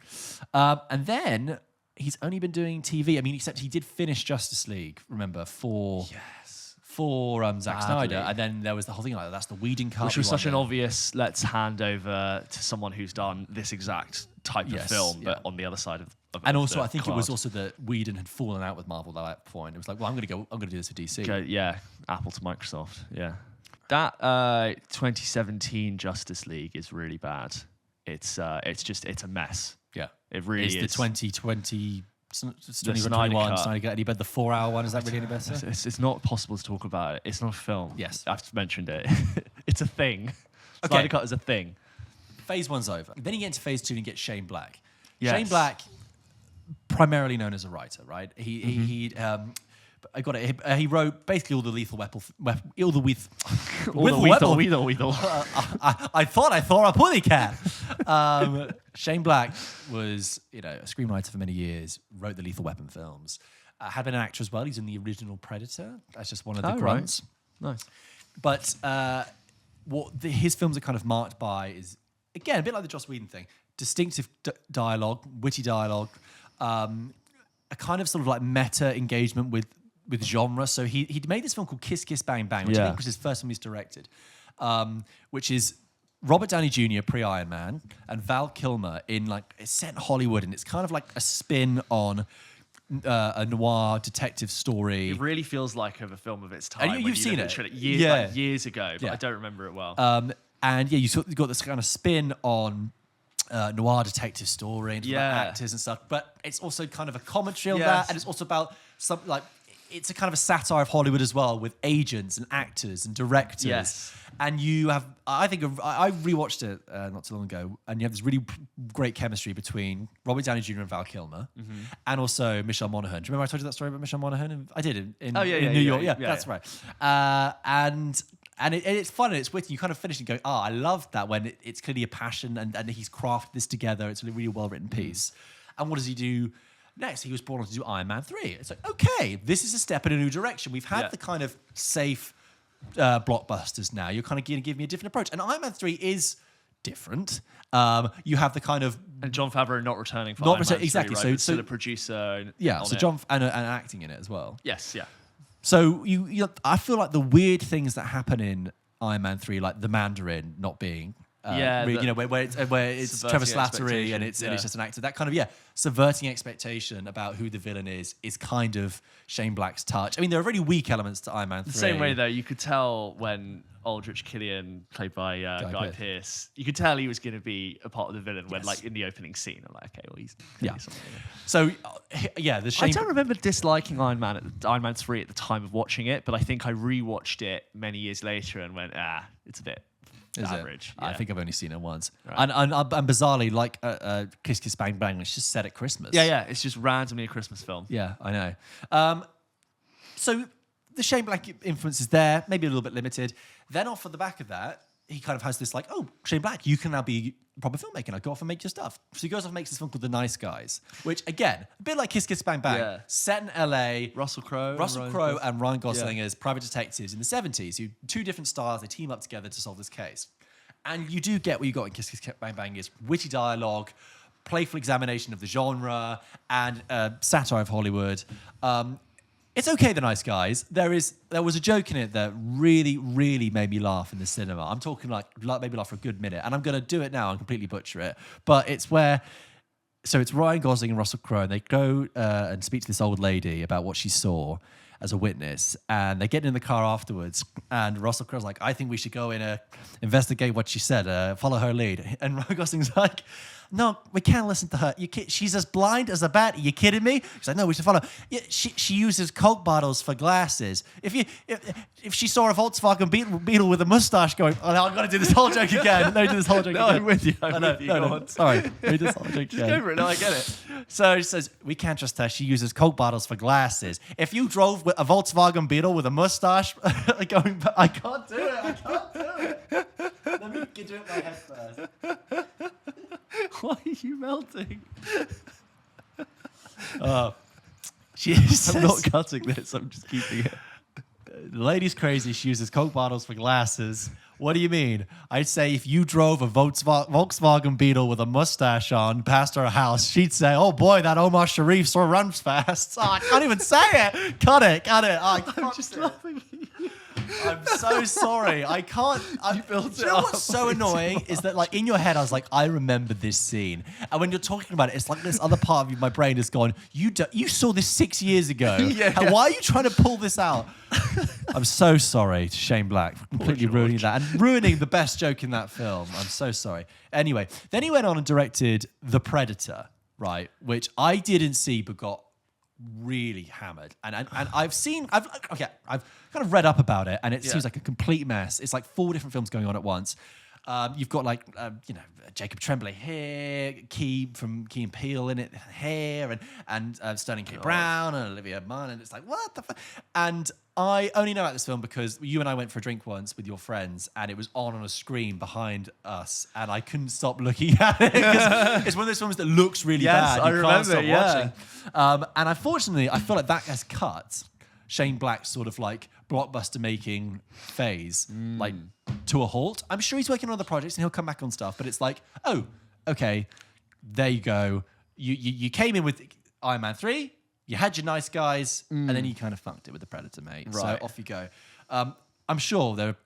And then he's only been doing TV. I mean, except he did finish Justice League. Remember for Zack Snyder, and then there was the whole thing like that's the Whedon cut, which was such an obvious. Let's hand over to someone who's done this exact type of film, but on the other side of and also, I think it was also that Whedon had fallen out with Marvel at that point. It was like, well, I'm going to do this for DC. Okay, Apple to Microsoft. Yeah, that 2017 Justice League is really bad. It's a mess. Yeah, it really is. The 2020. It's 2021. Snyder Cut. Any better? The 4-hour one, is that really any better? It's not possible to talk about it. It's not a film. Yes, I've mentioned it. It's a thing. Snyder Cut is a thing. Phase 1's over. Then you get into phase 2 and you get Shane Black. Yes. Shane Black, primarily known as a writer, right? I got it. He wrote basically all the Lethal Weapon, all the Weethal. I thought I saw a pussycat. Shane Black was, a screenwriter for many years. Wrote the Lethal Weapon films. Had been an actor as well. He's in the original Predator. That's just one of the grunts. Right. Nice. But his films are kind of marked by is, again, a bit like the Joss Whedon thing. Distinctive dialogue, witty dialogue, a kind of sort of like meta engagement with genre. So he made this film called Kiss Kiss Bang Bang, which I think was his first film he's directed, which is Robert Downey Jr. pre-Iron Man and Val Kilmer it's set in Hollywood, and it's kind of like a spin on a noir detective story. It really feels like a film of its time. And you've seen it years ago, but I don't remember it well. You got this kind of spin on noir detective story and about actors and stuff, but it's also kind of a commentary on that, and it's also about something like it's a kind of a satire of Hollywood as well, with agents and actors and directors. Yes. And you have, I rewatched it not too long ago, and you have this really great chemistry between Robert Downey Jr. and Val Kilmer, and also Michelle Monaghan. Do you remember I told you that story about Michelle Monaghan? I did in New York. Yeah, that's right. And it's fun and it's witty. You kind of finish and go, I love that when it's clearly a passion and he's crafted this together. It's a really well-written piece. And what does he do next? He was brought on to do Iron Man 3. It's like, okay, this is a step in a new direction. We've had the kind of safe blockbusters now. You're kind of going to give me a different approach. And Iron Man 3 is different. You have the kind of... And John Favreau not returning for Iron Man 3, exactly. Right? So still a producer. John and acting in it as well. Yes, yeah. So I feel like the weird things that happen in Iron Man 3, like the Mandarin not being, where it's Trevor Slattery and it's just an actor, that kind of subverting expectation about who the villain is kind of Shane Black's touch. I mean, there are really weak elements to Iron Man 3. The same way though, you could tell when Aldrich Killian, played by Guy Pearce, you could tell he was going to be a part of the villain when, like, in the opening scene, I'm like, okay, well, he's something. So, the Shane... I don't remember disliking Iron Man 3 at the time of watching it, but I think I rewatched it many years later and went, it's a bit average. I think I've only seen it once. Right. And bizarrely, like Kiss Kiss Bang Bang, it's just set at Christmas. Yeah, it's just randomly a Christmas film. Yeah, I know. So the Shane Black influence is there, maybe a little bit limited. Then off of the back of that, he kind of has this like, Shane Black, you can now be a proper filmmaker. Now go off and make your stuff. So he goes off and makes this film called The Nice Guys, which, again, a bit like Kiss Kiss Bang Bang, set in LA. Russell Crowe and Ryan Gosling as private detectives in the 70s, who two different styles, they team up together to solve this case. And you do get what you got in Kiss Kiss Bang Bang is witty dialogue, playful examination of the genre, and satire of Hollywood. It's okay, The Nice Guys. There was a joke in it that really, really made me laugh in the cinema. I'm talking like made me laugh for a good minute, and I'm going to do it now and completely butcher it. But it's where, so it's Ryan Gosling and Russell Crowe, and they go and speak to this old lady about what she saw as a witness, and they get in the car afterwards, and Russell Crowe's like, I think we should go in investigate what she said, follow her lead. And Ryan Gosling's like, no, we can't listen to her. She's as blind as a bat. Are you kidding me? She's like, no, we should follow. Yeah, she uses Coke bottles for glasses. If she saw a Volkswagen Beetle with a mustache going, oh, no, I've got to do this whole joke again. Let me do this whole joke again. I'm with you. I'm with you. No, sorry. Let me do this whole joke Just again. go for it. No, I get it. So she says, we can't trust her. She uses Coke bottles for glasses. If you drove with a Volkswagen Beetle with a mustache going, I can't do it. Let me do it in my head first. Why are you melting? I'm not cutting this. I'm just keeping it. The lady's crazy. She uses Coke bottles for glasses. What do you mean? I'd say if you drove a Volkswagen Beetle with a mustache on past her house, she'd say, oh boy, that Omar Sharif sort of runs fast. Oh, I can't even say it. Cut it. Oh, I'm just laughing at you. I'm so sorry. I can't. You know what's so annoying is that, like, in your head, I was like, I remember this scene, and when you're talking about it, it's like this other part of my brain is going, you saw this 6 years ago. Yeah. Why are you trying to pull this out? I'm so sorry to Shane Black for completely ruining that and ruining the best joke in that film. I'm so sorry. Anyway, then he went on and directed The Predator, right, which I didn't see but got really hammered, and I've kind of read up about it, and it seems like a complete mess. It's like 4 different films going on at once. You've got like Jacob Tremblay here, Key from Key and Peele in it here, and Sterling K. Brown and Olivia Munn, and it's like, what the fuck? And I only know about this film because you and I went for a drink once with your friends, and it was on a screen behind us, and I couldn't stop looking at it because it's one of those films that looks really bad. I remember, can't stop watching. And unfortunately, I feel like that has cut Shane Black's sort of like blockbuster making phase like to a halt. I'm sure he's working on other projects and he'll come back on stuff, but it's like, oh, okay, there you go. You came in with Iron Man 3, you had your Nice Guys, and then you kind of funked it with The Predator, mate. Right. So off you go. I'm sure there are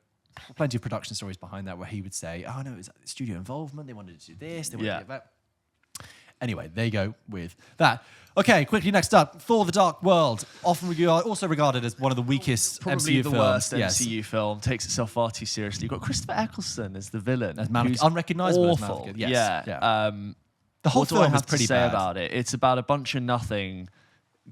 plenty of production stories behind that where he would say, oh no, it was studio involvement, they wanted to do this, they wanted to do that. Anyway, there you go with that. Okay, quickly next up, For the Dark World, also regarded as one of the weakest Probably MCU the films. worst MCU film. Takes itself far too seriously. You've got Christopher Eccleston as the villain. As unrecognisable as awful. Malekith. Yes. Yeah. The whole film I have is pretty to say bad. about it? It's about a bunch of nothing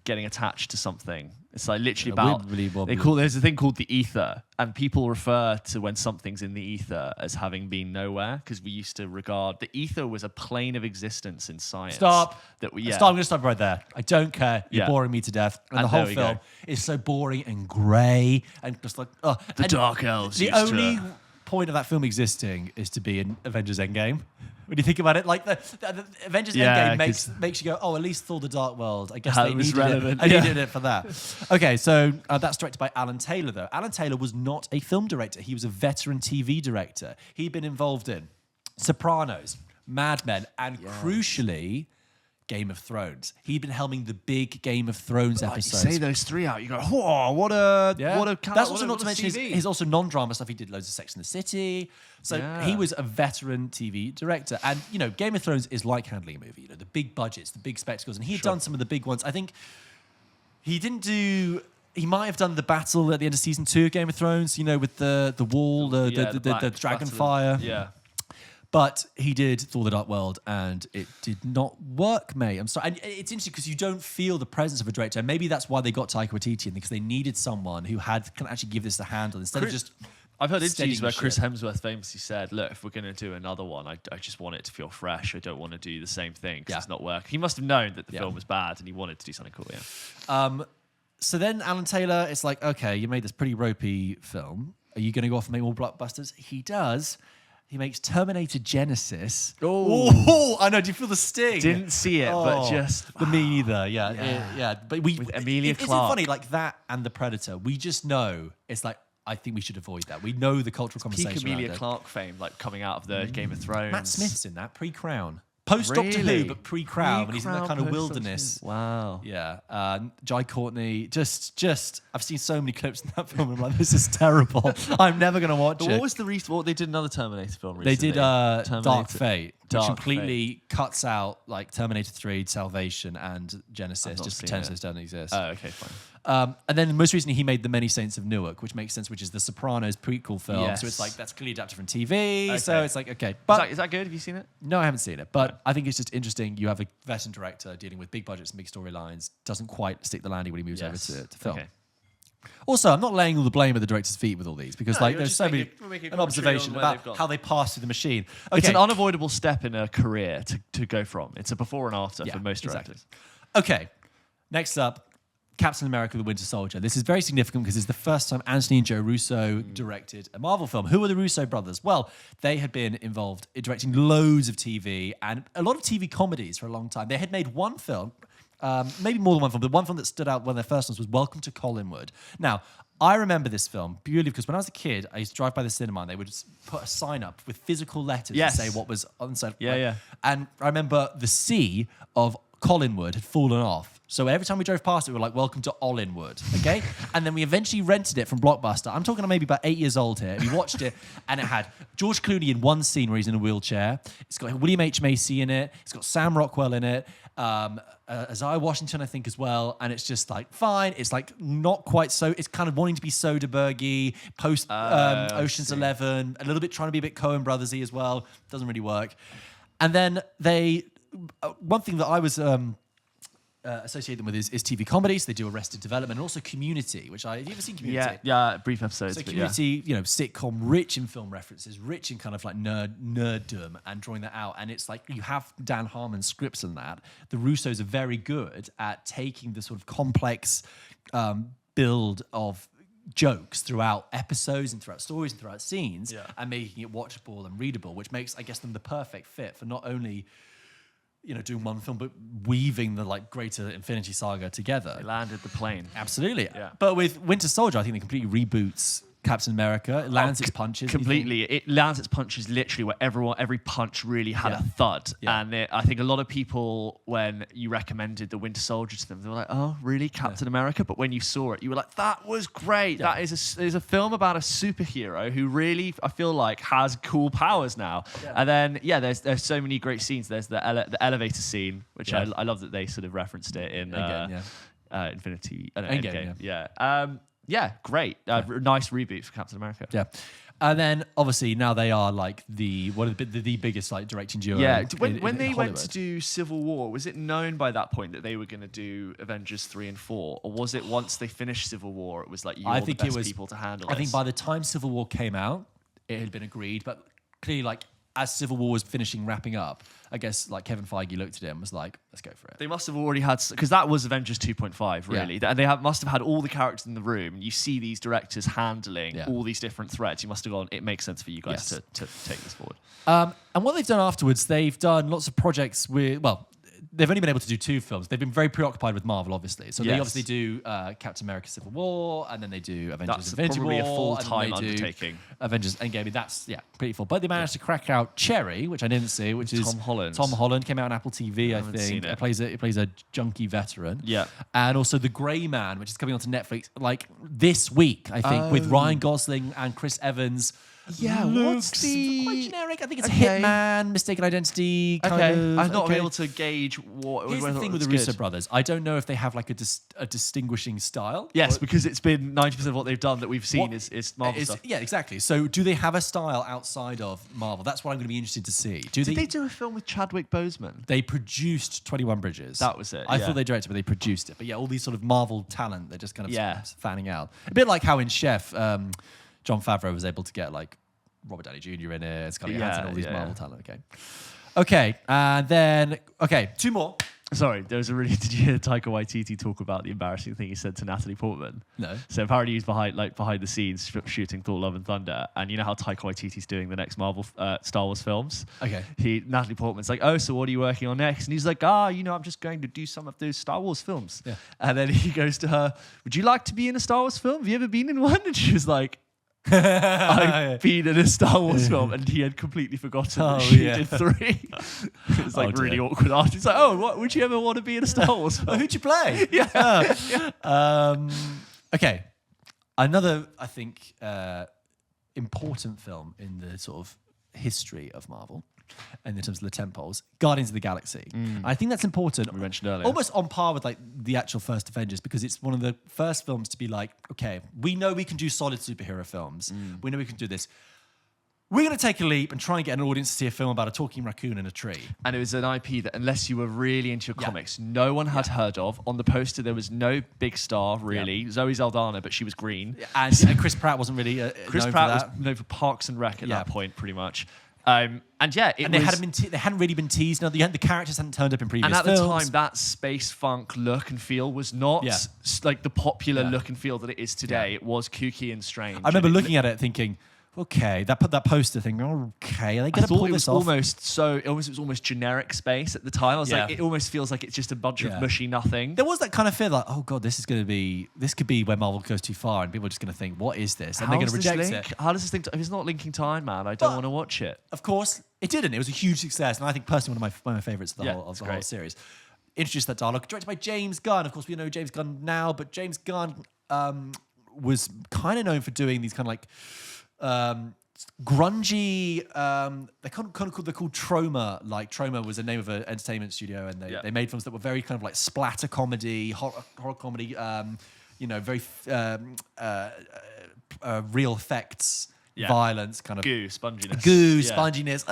getting attached to something. It's like literally about there's a thing called the ether, and people refer to when something's in the ether as having been nowhere, because we used to regard the ether was a plane of existence in science. Stop. I'm going to stop right there. I don't care. You're boring me to death. And the whole film is so boring and grey and just like the Dark Elves. The only point of that film existing is to be in Avengers Endgame. When you think about it, like the Avengers Endgame makes you go, oh, at least Thor: The Dark World. I guess they needed it. I needed it for that. Okay, so that's directed by Alan Taylor, though. Alan Taylor was not a film director. He was a veteran TV director. He'd been involved in Sopranos, Mad Men, and crucially, Game of Thrones. He'd been helming the big Game of Thrones episodes. You say those 3 out, you go, whoa, what a That's also not to mention his also non-drama stuff. He did loads of Sex and the City. So he was a veteran TV director. And, Game of Thrones is like handling a movie. The big budgets, the big spectacles. And he had done some of the big ones. I think he didn't do... He might have done the battle at the end of season 2 of Game of Thrones, with the wall, the dragon fire. Yeah. But he did Thor: The Dark World, and it did not work, mate. I'm sorry. And it's interesting because you don't feel the presence of a director. And maybe that's why they got Taika Waititi in, because they needed someone who can actually give this a handle instead of just... I've heard interviews where Chris Hemsworth famously said, look, if we're going to do another one, I just want it to feel fresh. I don't want to do the same thing because it's not working. He must have known that the film was bad and he wanted to do something cool, So then Alan Taylor, it's like, okay, you made this pretty ropey film. Are you going to go off and make more blockbusters? He does. He makes Terminator Genesis. Oh, I know. Do you feel the sting? Didn't see it, but just... Me neither, yeah. But with Emilia Clarke. Isn't it funny, like that and The Predator, we just know, it's like, I think we should avoid that. We know the cultural conversation peak Emilia Clarke fame, like coming out of the Game of Thrones. Matt Smith's in that, pre-Crown. Post Doctor Really? Who, but pre-Crown, when he's in that kind of Pre-Crown, wilderness. Wow. Yeah, Jai Courtney. Just I've seen so many clips in that film. And I'm like, this is terrible. I'm never gonna watch it. What was the what they did another Terminator film They recently? did Dark Fate, which Dark completely cuts out like Terminator 3, Salvation, and Genesis. Just seen pretends it. those don't exist. Oh, okay, fine. And then most recently he made The Many Saints of Newark, which makes sense, which is the Sopranos prequel film. Yes. So it's like that's clearly adapted from TV. So Okay. it's like okay, but Is that good? Have you seen it? no, I haven't seen it. But I think it's just interesting. You have a veteran director dealing with big budgets and big storylines. Doesn't quite stick the landing when he moves over to film. Okay. Also, I'm not laying all the blame at the director's feet with all these because, No, like, you're there's just so making many a an commentary observation on where about they've gone. how they pass through the machine. It's Okay, an unavoidable step in a career to go from. It's a before and after for most directors. Okay, next up, Captain America: The Winter Soldier. This is very significant because it's the first time Anthony and Joe Russo directed a Marvel film. Who are the Russo brothers? Well, they had been involved in directing loads of TV and a lot of TV comedies for a long time. They had made one film. Maybe more than one film. The one film that stood out one of their first ones was Welcome to Collinwood. Now, I remember this film purely because when I was a kid, I used to drive by the cinema and they would just put a sign up with physical letters Yes. to say what was on the side. Yeah. And I remember the C of Collinwood had fallen off. So every time we drove past it, we were like, welcome to Ollinwood, okay? And then we eventually rented it from Blockbuster. I'm talking maybe about 8 years old here. We watched it, and it had George Clooney in one scene where he's in a wheelchair. It's got William H. Macy in it. It's got Sam Rockwell in it. Isaiah Washington, I think, as well. And it's just like, fine. It's like not quite so, it's kind of wanting to be Soderbergh-y, post Ocean's 11, a little bit trying to be a bit Coen Brothers-y as well. Doesn't really work. And then one thing that I was associate them with is TV comedy. So they do Arrested Development and also Community, which have you ever seen Community? Yeah, brief episodes. So but Community, sitcom, rich in film references, rich in kind of like nerddom and drawing that out. And it's like you have Dan Harmon's scripts and that. The Russos are very good at taking the sort of complex build of jokes throughout episodes and throughout stories and throughout scenes and making it watchable and readable, which makes, I guess, them the perfect fit for not only doing one film, but weaving the like greater Infinity Saga together. They landed the plane. Absolutely. Yeah. But with Winter Soldier, I think they completely reboots Captain America. It lands its punches. Completely. It lands its punches literally where every punch really had a thud. Yeah. And I think a lot of people, when you recommended the Winter Soldier to them, they were like, oh, really? Captain America? But when you saw it, you were like, that was great. Yeah. That is a film about a superhero who really, I feel like, has cool powers now. Yeah. And then, there's so many great scenes. There's the elevator scene, which I love that they sort of referenced it in Endgame. Yeah, great. Nice reboot for Captain America. Yeah. And then obviously now they are like the biggest like directing duo. Yeah. When they Hollywood. went to do Civil War, was it known by that point that they were going to do Avengers 3 and 4? Or was it once they finished Civil War, it was like you're the best people to handle I think this? by the time Civil War came out, it had been agreed, but clearly like as Civil War was wrapping up, I guess like Kevin Feige looked at it and was like, let's go for it. They must have already had, because that was Avengers 2.5, really. And they must have had all the characters in the room. You see these directors handling all these different threats. You must have gone, it makes sense for you guys to take this forward. And what they've done afterwards, they've done lots of projects with, they've only been able to do 2 films. They've been very preoccupied with Marvel, obviously. So they obviously do Captain America: Civil War, and then they do Avengers: Infinity War. That's probably a full-time and then they do undertaking. Avengers Endgame. That's pretty full. But they managed to crack out Cherry, which I didn't see, which is Tom Holland. Tom Holland came out on Apple TV, I think. seen it. It plays a junkie veteran. Yeah. And also The Grey Man, which is coming onto Netflix like this week, I think, with Ryan Gosling and Chris Evans. Yeah, Looks what's the... quite generic. I think it's a hitman, mistaken identity. Kind of, I've not been able to gauge what... Here's the thing with the Russo brothers. I don't know if they have like a distinguishing style. Yes, because it's been 90% of what they've done that we've seen is Marvel stuff. Yeah, exactly. So do they have a style outside of Marvel? That's what I'm going to be interested to see. Did they do a film with Chadwick Boseman? They produced 21 Bridges. That was it, I thought they directed, but they produced it. But yeah, all these sort of Marvel talent, they're just kind of fanning out. A bit like how in Chef, Jon Favreau was able to get like Robert Downey Jr. in it, Scarlett Johansson, all these Marvel talent. Okay, and then 2 more. Sorry, there was did you hear Taika Waititi talk about the embarrassing thing he said to Natalie Portman? No. So apparently he's behind the scenes shooting Thor: Love and Thunder, and you know how Taika Waititi's doing the next Marvel Star Wars films? Okay. Natalie Portman's like, oh, so what are you working on next? And he's like, I'm just going to do some of those Star Wars films. Yeah. And then he goes to her, would you like to be in a Star Wars film? Have you ever been in one? And she was like, I've been in a Star Wars film, and he had completely forgotten that she did 3. It was like really awkward after. He's like, oh, what would you ever want to be in a Star Wars film? Who'd you play? Okay. Another, I think, important film in the sort of history of Marvel, and in terms of the tentpoles, Guardians of the Galaxy. I think that's important. We mentioned earlier. Almost on par with like the actual first Avengers, because it's one of the first films to be like, okay, we know we can do solid superhero films. We know we can do this. We're going to take a leap and try and get an audience to see a film about a talking raccoon in a tree. And it was an IP that, unless you were really into your comics, no one had heard of. On the poster, there was no big star, really. Zoe Saldana, but she was green. And Chris Pratt wasn't really Chris known Pratt for that. was known for Parks and Rec at that point, pretty much. They hadn't really been teased. No, the characters hadn't turned up in previous films. And at the time, that space funk look and feel was not like the popular look and feel that it is today. It was kooky and strange. I remember looking at it thinking, okay, that poster thing. Okay, are they going to pull this off? It was almost generic space at the time. I was like, it almost feels like it's just a bunch of mushy nothing. There was that kind of fear, like, oh god, this could be where Marvel goes too far, and people are just going to think, what is this? And they're going to reject it. How does this thing? If it's not linking to Iron Man, I don't want to watch it. Of course, it didn't. It was a huge success, and I think personally one of my favorites of the whole series. Introduced that dialogue, directed by James Gunn. Of course, we know James Gunn now, but James Gunn was kind of known for doing these kind of like grungy, they're called Troma. Like Troma was the name of an entertainment studio, and they made films that were very kind of like splatter comedy, horror comedy, very real effects, violence, kind of sponginess,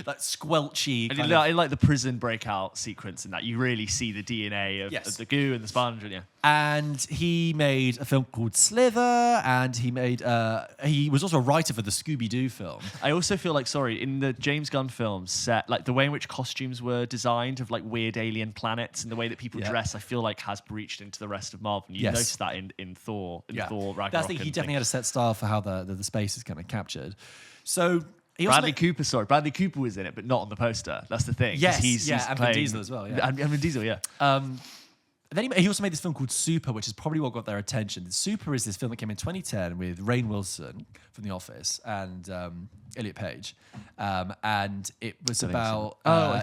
like squelchy. And I like the prison breakout sequence in that. You really see the DNA of the goo and the sponge. And he made a film called Slither, and he was also a writer for the Scooby-Doo film. I also feel like, in the James Gunn films, set like the way in which costumes were designed of like weird alien planets and the way that people dress, I feel like has breached into the rest of Marvel. And you notice that in Thor, Thor Ragnarok. I think he definitely had a set style for how the space is kind of captured. So Bradley Cooper was in it, but not on the poster. That's the thing. Yes, he's and Vin Diesel as well. Yeah, and Vin Diesel, yeah. Then he also made this film called Super, which is probably what got their attention. Super is this film that came in 2010 with Rainn Wilson from The Office and Elliot Page, and it was about.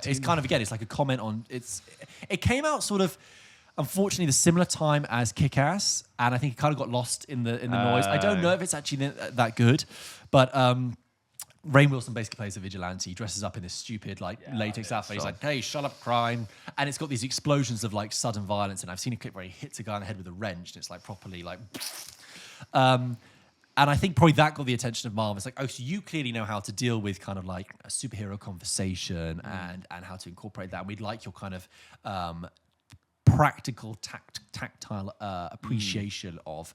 It's kind of it's like a comment on It came out sort of. Unfortunately, the similar time as Kick-Ass, and I think it kind of got lost in the noise. I don't know if it's actually that good, but Rainn Wilson basically plays a vigilante. He dresses up in this stupid latex outfit. He's like, "Hey, shut up, crime!" And it's got these explosions of like sudden violence. And I've seen a clip where he hits a guy in the head with a wrench, and it's like properly like. And I think probably that got the attention of Marvel. It's like, oh, so you clearly know how to deal with kind of like a superhero conversation and how to incorporate that. And we'd like your kind of practical, tactile appreciation of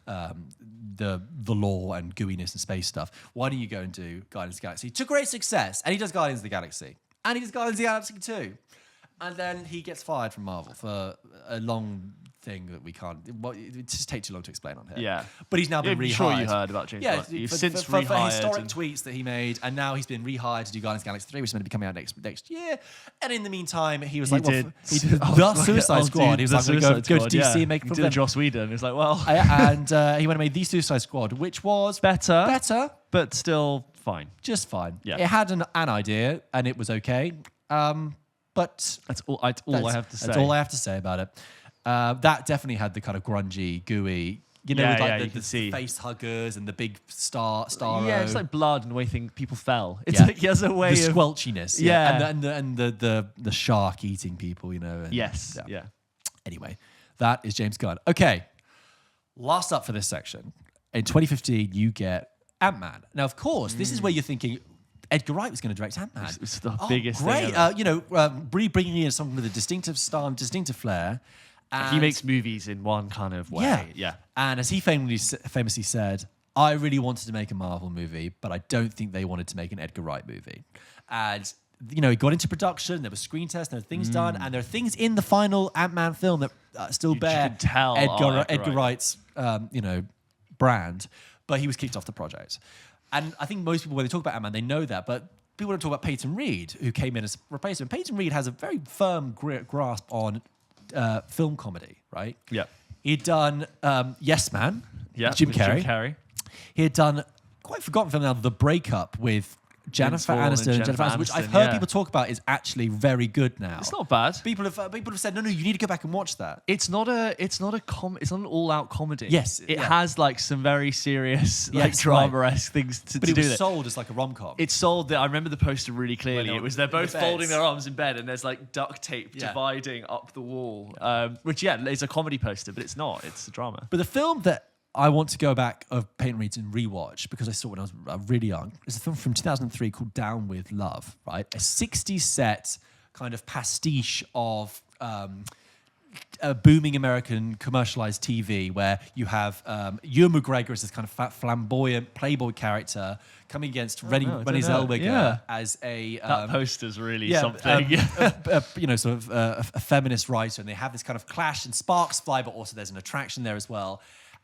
the law and gooiness and space stuff. Why don't you go and do Guardians of the Galaxy? To great success. And he does Guardians of the Galaxy. And he does Guardians of the Galaxy 2. And then he gets fired from Marvel for a long thing that we can't. It just takes too long to explain on here. Yeah, but he's now been rehired. I'm sure you heard about James Gunn. You've since rehired for historic tweets that he made, and now he's been rehired to do Guardians of the Galaxy 3, which is meant to be coming out next year. And in the meantime, he was like, the Suicide Squad. He was like, go to DC and make it. He did Joss Whedon. He was like, well, and he went and made the Suicide Squad, which was better, but still fine, just fine. Yeah, it had an idea, and it was okay. But that's all I have to say. That's all I have to say about it. That definitely had the kind of grungy, gooey, with like the face huggers and the big star. Yeah, it's like blood and the way people fell. It's like he has a way the of squelchiness. And the shark eating people, And, yes. Anyway, that is James Gunn. Okay, last up for this section. In 2015, you get Ant-Man. Now, of course, this is where you're thinking. Edgar Wright was going to direct Ant-Man. It's the biggest thing ever. Really bringing in someone with a distinctive style and distinctive flair. And he makes movies in one kind of way. Yeah. And as he famously said, I really wanted to make a Marvel movie, but I don't think they wanted to make an Edgar Wright movie. And, he got into production, there were screen tests, there were things done, and there are things in the final Ant-Man film that still bear Edgar Wright's, brand, but he was kicked off the project. And I think most people, when they talk about Ant-Man, they know that, but people don't talk about Peyton Reed, who came in as replacement. Peyton Reed has a very firm grasp on film comedy, right? Yeah. He'd done Yes Man, Jim Carrey. He had done quite forgotten film now, The Breakup with Jennifer Aniston and Jennifer Aniston, which I've heard people talk about is actually very good now. It's not bad. People have said, no, you need to go back and watch that. It's not an all-out comedy. Yes, it has like some very serious, like drama-esque things to do. But it was sold as like a rom-com. It's sold. I remember the poster really clearly. It was they're both folding their arms in bed, and there's like duct tape dividing up the wall. Which is a comedy poster, but it's not. It's a drama. But the film that I want to go back of Peyton Reed's and rewatch because I saw it when I was really young. It's a film from 2003 called Down with Love, right? A 60s set kind of pastiche of a booming American commercialized TV where you have Ewan McGregor as this kind of flamboyant playboy character coming against Renée Zellweger as a... that poster's really something. Sort of a feminist writer, and they have this kind of clash and sparks fly, but also there's an attraction there as well.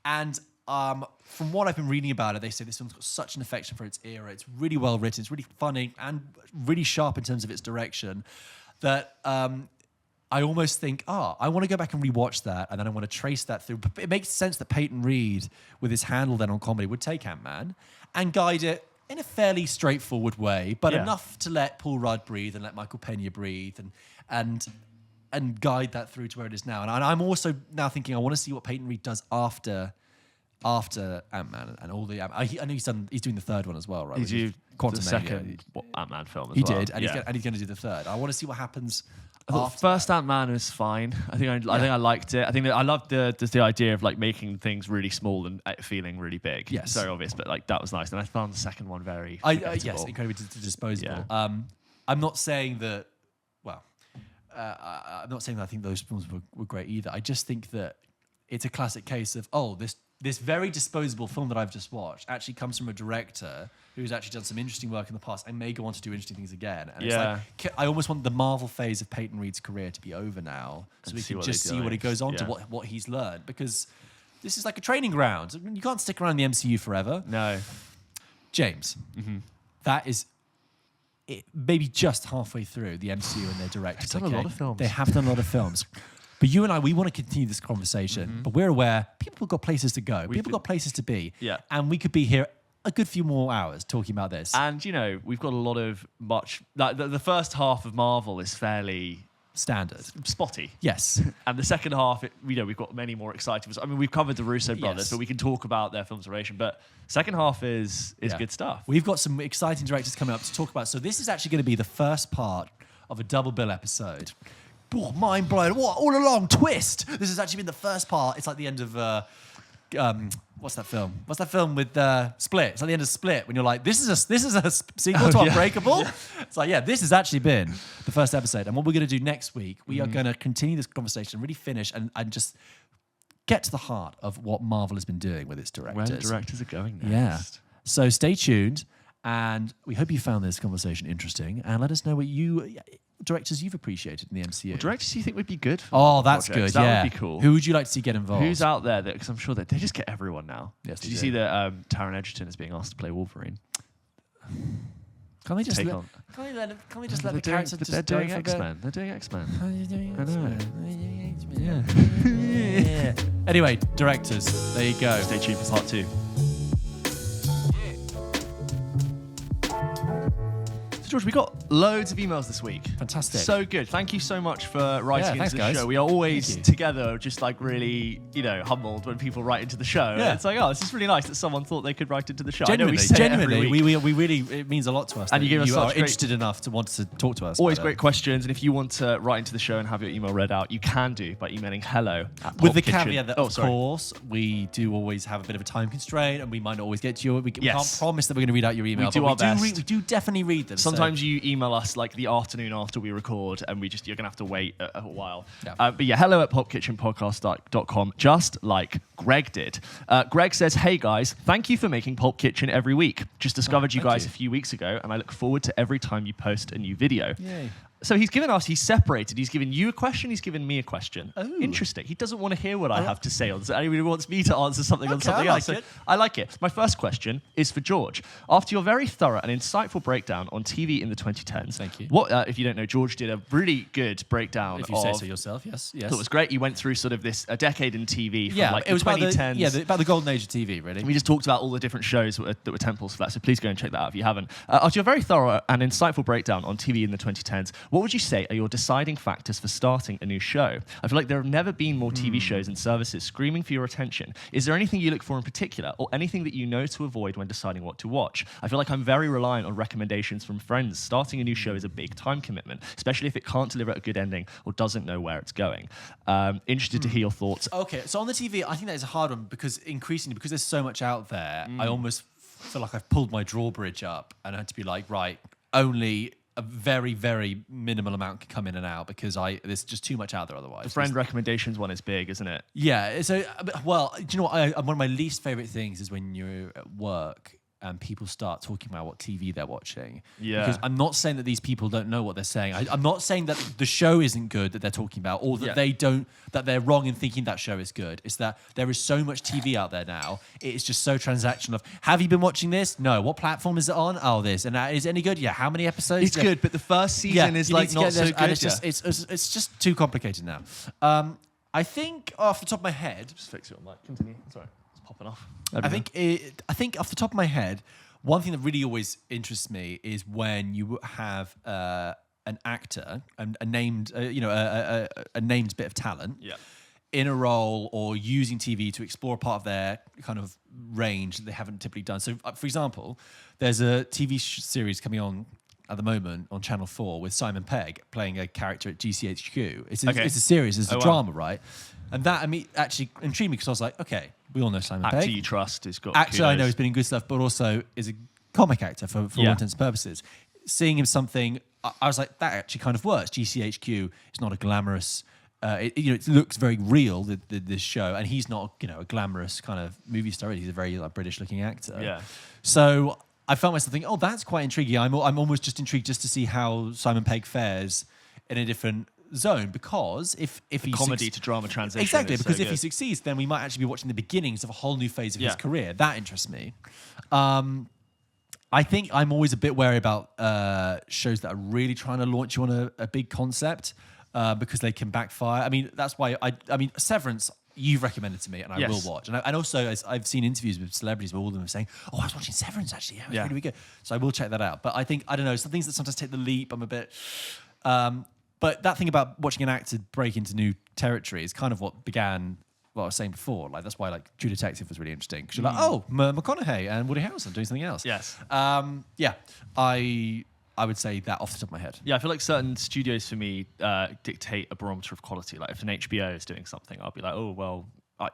And from what I've been reading about it, they say this film's got such an affection for its era. It's really well written. It's really funny and really sharp in terms of its direction that I almost think, I want to go back and rewatch that, and then I want to trace that through. But it makes sense that Peyton Reed, with his handle then on comedy, would take Ant-Man and guide it in a fairly straightforward way, but enough to let Paul Rudd breathe and let Michael Pena breathe and guide that through to where it is now. And I'm also now thinking I want to see what Peyton Reed does after Ant-Man and all the... I know he's doing the third one as well, right? He's doing the second Ant-Man film as well. He did, and he's going to do the third. I want to see what happens after. The first Ant-Man was fine. I think I liked it. I think I loved the idea of like making things really small and feeling really big. Yes. It's very obvious, but like that was nice. And I found the second one very yes, incredibly disposable. Yeah. I'm not saying that... I'm not saying that I think those films were great either. I just think that it's a classic case of, this very disposable film that I've just watched actually comes from a director who's actually done some interesting work in the past and may go on to do interesting things again. And it's like, I almost want the Marvel phase of Peyton Reed's career to be over now so we can just see what he goes on to, what he's learned. Because this is like a training ground. You can't stick around the MCU forever. No. James, that is... maybe just halfway through the MCU and their directors. They've done a lot of films. They have done a lot of films. But you and I, we want to continue this conversation, but we're aware people have got places to go. People got places to be. Yeah. And we could be here a good few more hours talking about this. And, we've got a lot of like the first half of Marvel is fairly... standard. Spotty. Yes. And the second half, we've got many more exciting... I mean, we've covered the Russo brothers, but we can talk about their film's duration. But second half is good stuff. We've got some exciting directors coming up to talk about. So this is actually going to be the first part of a double bill episode. Oh, mind blown. What? All along, twist. This has actually been the first part. It's like the end of... what's that film? What's that film with Split? It's like the end of Split when you're like, this is a sequel to Unbreakable. It's like, this has actually been the first episode. And what we're going to do next week, we are going to continue this conversation, really finish and just get to the heart of what Marvel has been doing with its directors. Where the directors are going next. Yeah. So stay tuned, and we hope you found this conversation interesting. And let us know what directors you've appreciated in the MCU. What directors you think would be good for that's projects? good. That would be cool. Who would you like to see get involved? Who's out there? Because I'm sure that they just get everyone now. Yes, Did you see that Taron Egerton is being asked to play Wolverine? Can't we just let the character just they're doing go for X-Men. They're doing X-Men. I know. Yeah. Anyway, directors, there you go. Stay tuned for part 2. George, we got loads of emails this week. Fantastic. So good. Thank you so much for writing into the guys. show. We are always together, just like really, humbled when people write into the show. Yeah. It's like, this is really nice that someone thought they could write into the show. Genuinely, we really, it means a lot to us. And you are interested enough to want to talk to us. Always great questions. And if you want to write into the show and have your email read out, you can do by emailing hello at with the PULP KITCHEN. caveat that, of course, we do always have a bit of a time constraint and we might not always get to your... We can't promise that we're going to read out your email. We do our best. We do definitely read them. Sometimes you email us like the afternoon after we record and you're going to have to wait a while. Yeah. But hello at pulpkitchenpodcast.com, just like Greg did. Greg says, hey guys, thank you for making Pulp Kitchen every week. Just discovered you guys a few weeks ago and I look forward to every time you post a new video. Yay. So he's separated. He's given you a question, he's given me a question. Oh. Interesting. He doesn't want to hear what I have to say on this. He wants me to answer something on something else. I like it. My first question is for George. After your very thorough and insightful breakdown on TV in the 2010s, thank you. What, if you don't know, George did a really good breakdown. If you say so yourself, yes. It was great. You went through sort of a decade in TV from like it was the 2010s. about the golden age of TV, really. We just talked about all the different shows that were temples for that, so please go and check that out if you haven't. After your very thorough and insightful breakdown on TV in the 2010s, what would you say are your deciding factors for starting a new show? I feel like there have never been more TV shows and services screaming for your attention. Is there anything you look for in particular, or anything that you know to avoid when deciding what to watch? I feel like I'm very reliant on recommendations from friends. Starting a new show is a big time commitment, especially if it can't deliver a good ending or doesn't know where it's going. Interested to hear your thoughts. Okay, so on the TV, I think that is a hard one because there's so much out there, I almost feel like I've pulled my drawbridge up and I had to be like, right, only a very, very minimal amount can come in and out because there's just too much out there otherwise. The friend recommendations one is big, isn't it? Yeah. So, well, do you know what? One of my least favorite things is when you're at work and people start talking about what TV they're watching. Yeah. Because I'm not saying that these people don't know what they're saying. I'm not saying that the show isn't good that they're talking about, or that that they're wrong in thinking that show is good. It's that there is so much TV out there now. It's just so transactional of, have you been watching this? No. What platform is it on? Oh, this. And is it any good? Yeah. How many episodes? It's good, but the first season is like not so good. And it's just too complicated now. I think off the top of my head... Just fix it on mic. Continue. Sorry. Popping off. I think off the top of my head, one thing that really always interests me is when you have an actor, a named bit of talent, in a role or using TV to explore a part of their kind of range that they haven't typically done. So, for example, there's a TV series coming on at the moment on Channel 4 with Simon Pegg playing a character at GCHQ. It's a series, it's a drama, right? And that actually intrigued me because I was like, okay, we all know Simon Pegg. Actor you trust has got actor I know he's been in good stuff, but also is a comic actor for all intents and purposes. Seeing him something, I was like, that actually kind of works. GCHQ is not a glamorous. It looks very real, this show, and he's not a glamorous kind of movie star. He's a very British-looking actor. Yeah. So I found myself thinking, oh, that's quite intriguing. I'm almost just intrigued just to see how Simon Pegg fares in a different zone, because if he comedy to drama transition, exactly, because if he succeeds, then we might actually be watching the beginnings of a whole new phase of his career. That interests me. I think I'm always a bit wary about shows that are really trying to launch you on a big concept because they can backfire. I mean, that's why I mean Severance you've recommended to me, and I will watch. And also, I've seen interviews with celebrities where all of them are saying, "Oh, I was watching Severance actually. Yeah, it was really, really good." So I will check that out. But I think, I don't know, some things that sometimes take the leap, I'm a bit. But that thing about watching an actor break into new territory is kind of what began what I was saying before. Like, that's why True Detective was really interesting, because you're like, oh, McConaughey and Woody Harrelson doing something else. Yes. I would say that off the top of my head. Yeah, I feel like certain studios for me dictate a barometer of quality. Like if an HBO is doing something, I'll be like, oh, well,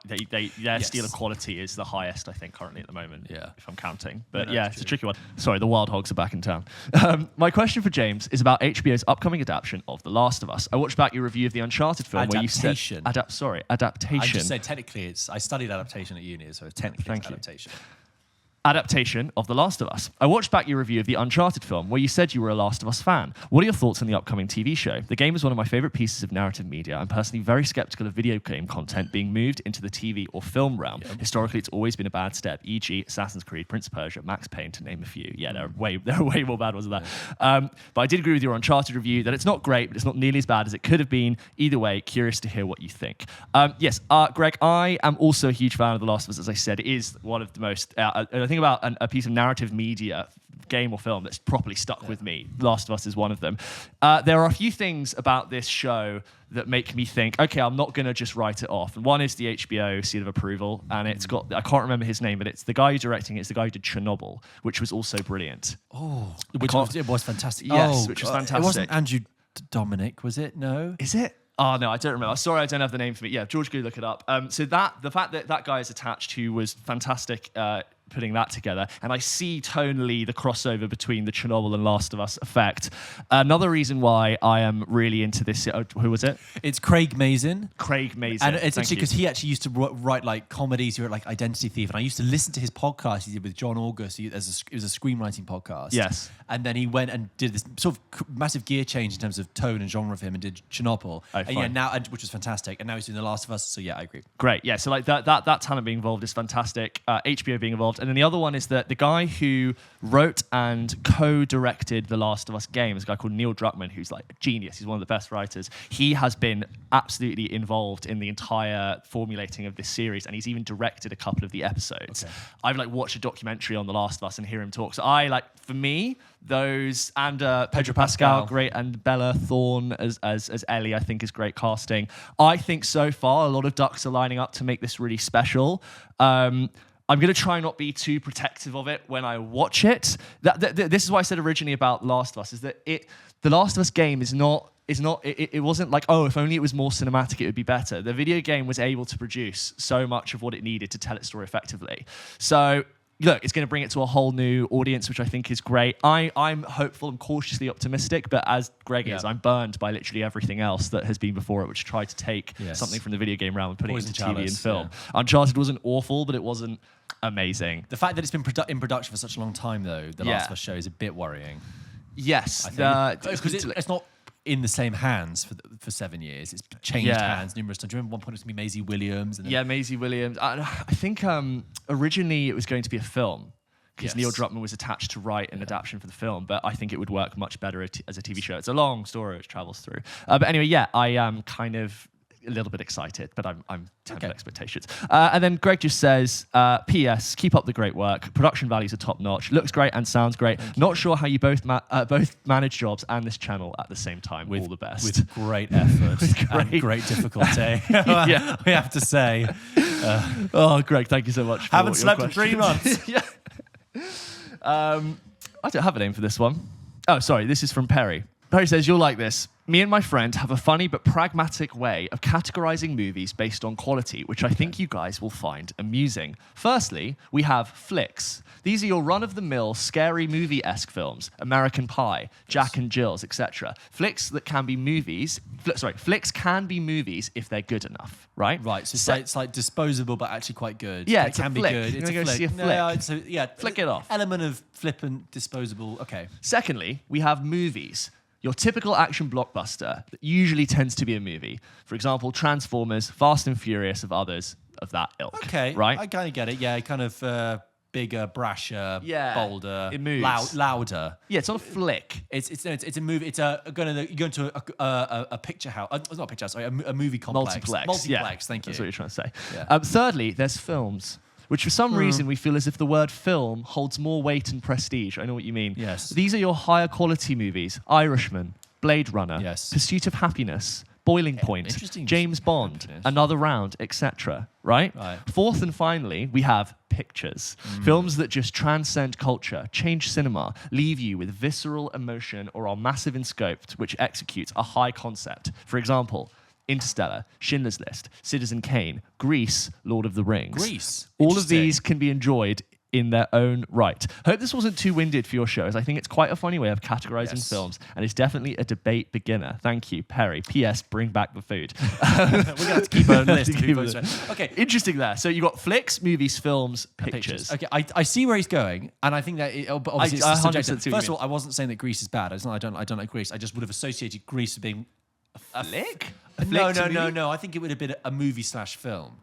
their steel of quality is the highest, I think, currently at the moment, if I'm counting. But it's a tricky one. Sorry, the Wild Hogs are back in town. My question for James is about HBO's upcoming adaptation of The Last of Us. I watched back your review of the Uncharted film where you said... Adaptation. I just said technically I studied adaptation at uni, so technically it's adaptation. Adaptation of The Last of Us. I watched back your review of the Uncharted film where you said you were a Last of Us fan. What are your thoughts on the upcoming TV show? The game is one of my favorite pieces of narrative media. I'm personally very skeptical of video game content being moved into the TV or film realm. Yep. Historically, it's always been a bad step, e.g. Assassin's Creed, Prince of Persia, Max Payne, to name a few. Yeah, there are way more bad ones than that. But I did agree with your Uncharted review that it's not great, but it's not nearly as bad as it could have been. Either way, curious to hear what you think. Greg, I am also a huge fan of The Last of Us. As I said, it is one of the most... I think about a piece of narrative media, game or film, that's properly stuck with me. Last of Us is one of them. There are a few things about this show that make me think, okay, I'm not going to just write it off. And one is the HBO seal of approval, and it's got, I can't remember his name, but it's the guy who's directing it. It's the guy who did Chernobyl, which was also brilliant. Oh, it was fantastic. Yes, which was fantastic. It wasn't Andrew Dominic, was it? No? Is it? Oh, no, I don't remember. Sorry, I don't have the name for me. Yeah, George, go look it up. So the fact that guy is attached, who was fantastic putting that together, and I see tonally the crossover between the Chernobyl and Last of Us effect. Another reason why I am really into this. Who was it? It's Craig Mazin. Craig Mazin. And it's actually because he actually used to write like comedies. He wrote like Identity Thief, and I used to listen to his podcast he did with John August. It was a screenwriting podcast. Yes. And then he went and did this sort of massive gear change in terms of tone and genre of him, and did Chernobyl. Which was fantastic. And now he's doing The Last of Us. So yeah, I agree. Great. Yeah. So like that talent being involved is fantastic. HBO being involved. And then the other one is that the guy who wrote and co-directed the Last of Us game is a guy called Neil Druckmann, who's like a genius. He's one of the best writers. He has been absolutely involved in the entire formulating of this series, and he's even directed a couple of the episodes. Okay. I've like watched a documentary on The Last of Us and hear him talk. So I like, for me, those and Pedro Pascal, great, and Bella Thorne as Ellie, I think is great casting. I think so far a lot of ducks are lining up to make this really special. I'm going to try not be too protective of it when I watch it. This is what I said originally about Last of Us, is that the Last of Us game it wasn't like, oh, if only it was more cinematic, it would be better. The video game was able to produce so much of what it needed to tell its story effectively. So, look, it's going to bring it to a whole new audience, which I think is great. I'm hopeful and cautiously optimistic, but as Greg is, I'm burned by literally everything else that has been before it, which tried to take something from the video game realm and put it into TV and film. Yeah. Uncharted wasn't awful, but it wasn't amazing. The fact that it's been in production for such a long time, though, The Last of Us show is a bit worrying. Yes. Because it's not in the same hands for 7 years. It's changed hands numerous times. Do you remember one point it was going to be Maisie Williams? And then Maisie Williams. I think originally it was going to be a film because Neil Druckmann was attached to write an adaptation for the film, but I think it would work much better as a TV show. It's a long story which travels through. But anyway, I am kind of a little bit excited, but I'm tempered expectations. And then Greg just says, P.S. Keep up the great work. Production values are top notch. Looks great and sounds great. Not sure how you both manage jobs and this channel at the same time. All the best. With great effort and great difficulty. We have to say. Greg, thank you so much. Haven't slept in 3 months. I don't have a name for this one. Oh, sorry. This is from Perry. Perry says, you'll like this. Me and my friend have a funny but pragmatic way of categorizing movies based on quality, which I think you guys will find amusing. Firstly, we have flicks. These are your run-of-the-mill, scary movie-esque films, American Pie, Jack and Jill's, etc. Flicks that can be movies. Flicks can be movies if they're good enough, right? Right. So it's like disposable, but actually quite good. Yeah, it can be good. You're going to see a flick. No, flick it off. Element of flippant, disposable. Okay. Secondly, we have movies. Your typical action blockbuster that usually tends to be a movie. For example, Transformers, Fast and Furious, of others of that ilk. Okay, right? I kind of get it. Yeah, kind of bigger, brasher, bolder, it moves. Louder. Yeah, it's not a flick. It's a movie. It's you're going to a picture house. It's not a picture house. Sorry, a movie complex. Multiplex. Yeah, thank you. That's what you're trying to say. Yeah. Thirdly, there's films, which for some reason we feel as if the word film holds more weight and prestige. I know what you mean. Yes. These are your higher quality movies. Irishman, Blade Runner, Pursuit of Happiness, Boiling Point, James Bond, Another Round, etc. Right? Fourth and finally, we have pictures. Films that just transcend culture, change cinema, leave you with visceral emotion, or are massive in scope, which executes a high concept. For example, Interstellar, Schindler's List, Citizen Kane, Grease, Lord of the Rings. All of these can be enjoyed in their own right. Hope this wasn't too winded for your shows. I think it's quite a funny way of categorizing films, and it's definitely a debate beginner. Thank you, Perry. P.S. Bring back the food. We're going to have to keep a list. Okay, interesting there. So you got flicks, movies, films, pictures. Okay, I see where he's going, and I think that obviously it's subjective. First of all, I wasn't saying that Grease is bad. I don't like Grease. I just would have associated Grease with being a flick. No. I think it would have been a movie/film.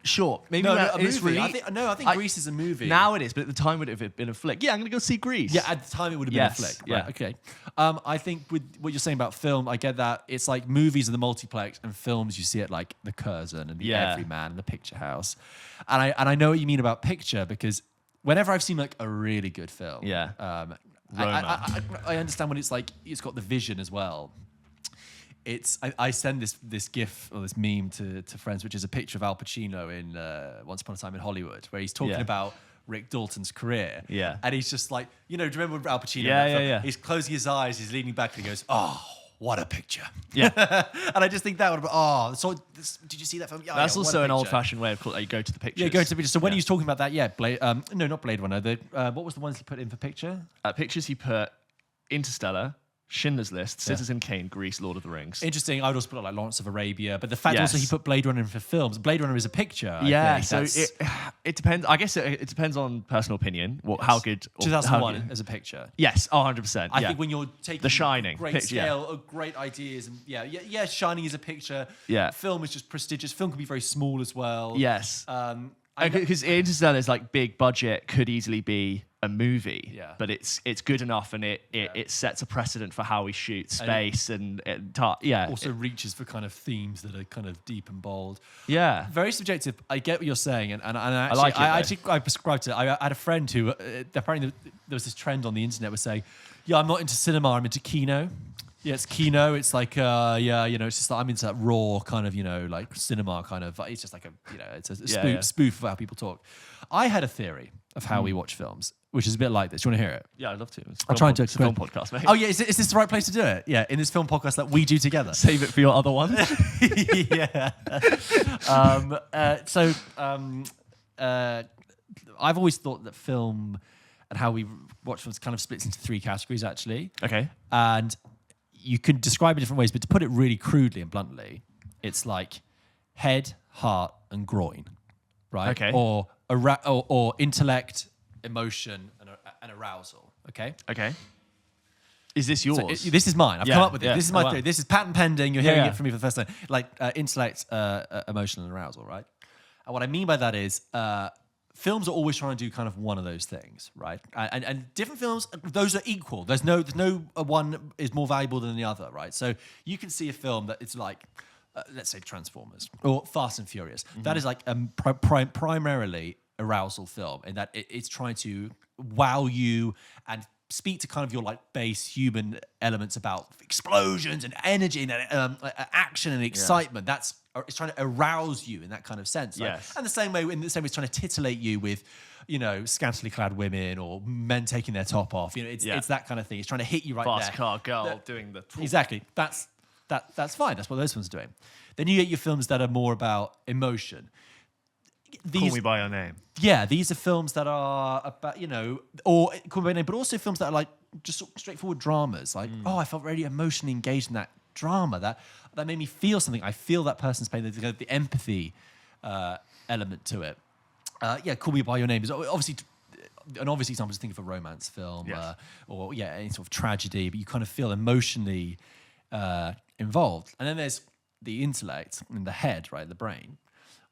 Sure, maybe a movie. Really, I think Grease is a movie. Now it is, but at the time would it have been a flick? Yeah, I'm going to go see Grease. Yeah, at the time it would have been a flick. Right, yeah. Okay. I think with what you're saying about film, I get that. It's like movies are the multiplex, and films you see it like the Curzon and the Everyman and the Picture House. And I know what you mean about picture, because whenever I've seen like a really good film, I understand when it's like it's got the vision as well. I send this GIF or this meme to friends, which is a picture of Al Pacino in Once Upon a Time in Hollywood, where he's talking about Rick Dalton's career. Yeah. And he's just like, do you remember Al Pacino? Yeah. He's closing his eyes, he's leaning back, and he goes, "Oh, what a picture. Yeah. And I just think that would be, did you see that film? Yeah, That's also an picture. old-fashioned way of calling it. You go to the pictures. Yeah, go to the picture. So when he was talking about that, not Blade Runner. What was the ones he put in for picture? Pictures he put Interstellar, Schindler's List, Citizen Kane, Grease, Lord of the Rings. Interesting. I would also put like Lawrence of Arabia, but the fact also he put Blade Runner in for films. Blade Runner is a picture. I think. So it depends. I guess it depends on personal opinion. How good? 2001 as a picture. Yes, 100%. I think when you're taking The Shining, great scale of great ideas, and Shining is a picture. Yeah, film is just prestigious. Film can be very small as well. Yes. Because Interstellar is like big budget, could easily be a movie, but it's good enough, and it sets a precedent for how we shoot space and also reaches for kind of themes that are kind of deep and bold. Yeah, very subjective. I get what you're saying, and I prescribed to it. I had a friend who apparently there was this trend on the internet was saying, "Yeah, I'm not into cinema. I'm into kino." Yeah, it's kino. It's like, it's just like I'm into that raw kind of, like cinema kind of. It's just like it's a spoof of how people talk. I had a theory of how we watch films, which is a bit like this. Do you want to hear it? Yeah, I'd love to. I'll try and do a film podcast, mate. Oh yeah, is this the right place to do it? Yeah, in this film podcast that we do together. Save it for your other one. Yeah. I've always thought that film and how we watch films kind of splits into three categories, actually. Okay. And you can describe it different ways, but to put it really crudely and bluntly, it's like head, heart, and groin, right? Okay. Or intellect, emotion, and arousal. Okay. Okay. Is this yours? So this is mine. I've come up with it. Yeah. This is my theory. This is patent pending. You're hearing it from me for the first time. Like intellect, emotion, and arousal, right? And what I mean by that is films are always trying to do kind of one of those things, right? And different films, those are equal. There's no one is more valuable than the other, right? So you can see a film that it's like, let's say Transformers or Fast and Furious. Mm-hmm. That is like primarily arousal film, in that it's trying to wow you and speak to kind of your like base human elements about explosions and energy and action and excitement. It's trying to arouse you in that kind of sense. Right? Yes. And the same way it's trying to titillate you with, scantily clad women or men taking their top off. It's that kind of thing. It's trying to hit you right there. Fast car girl doing the... Exactly. That's fine. That's what those ones are doing. Then you get your films that are more about emotion. Call Me By Your Name. Yeah, these are films that are about, or Call Me By Your Name, but also films that are like just straightforward dramas. Like, I felt really emotionally engaged in that drama. That made me feel something. I feel that person's pain. There's the empathy element to it. Call Me By Your Name is obviously an obvious example. Just think of a romance film, or any sort of tragedy, but you kind of feel emotionally involved. And then there's the intellect in the head, right, the brain,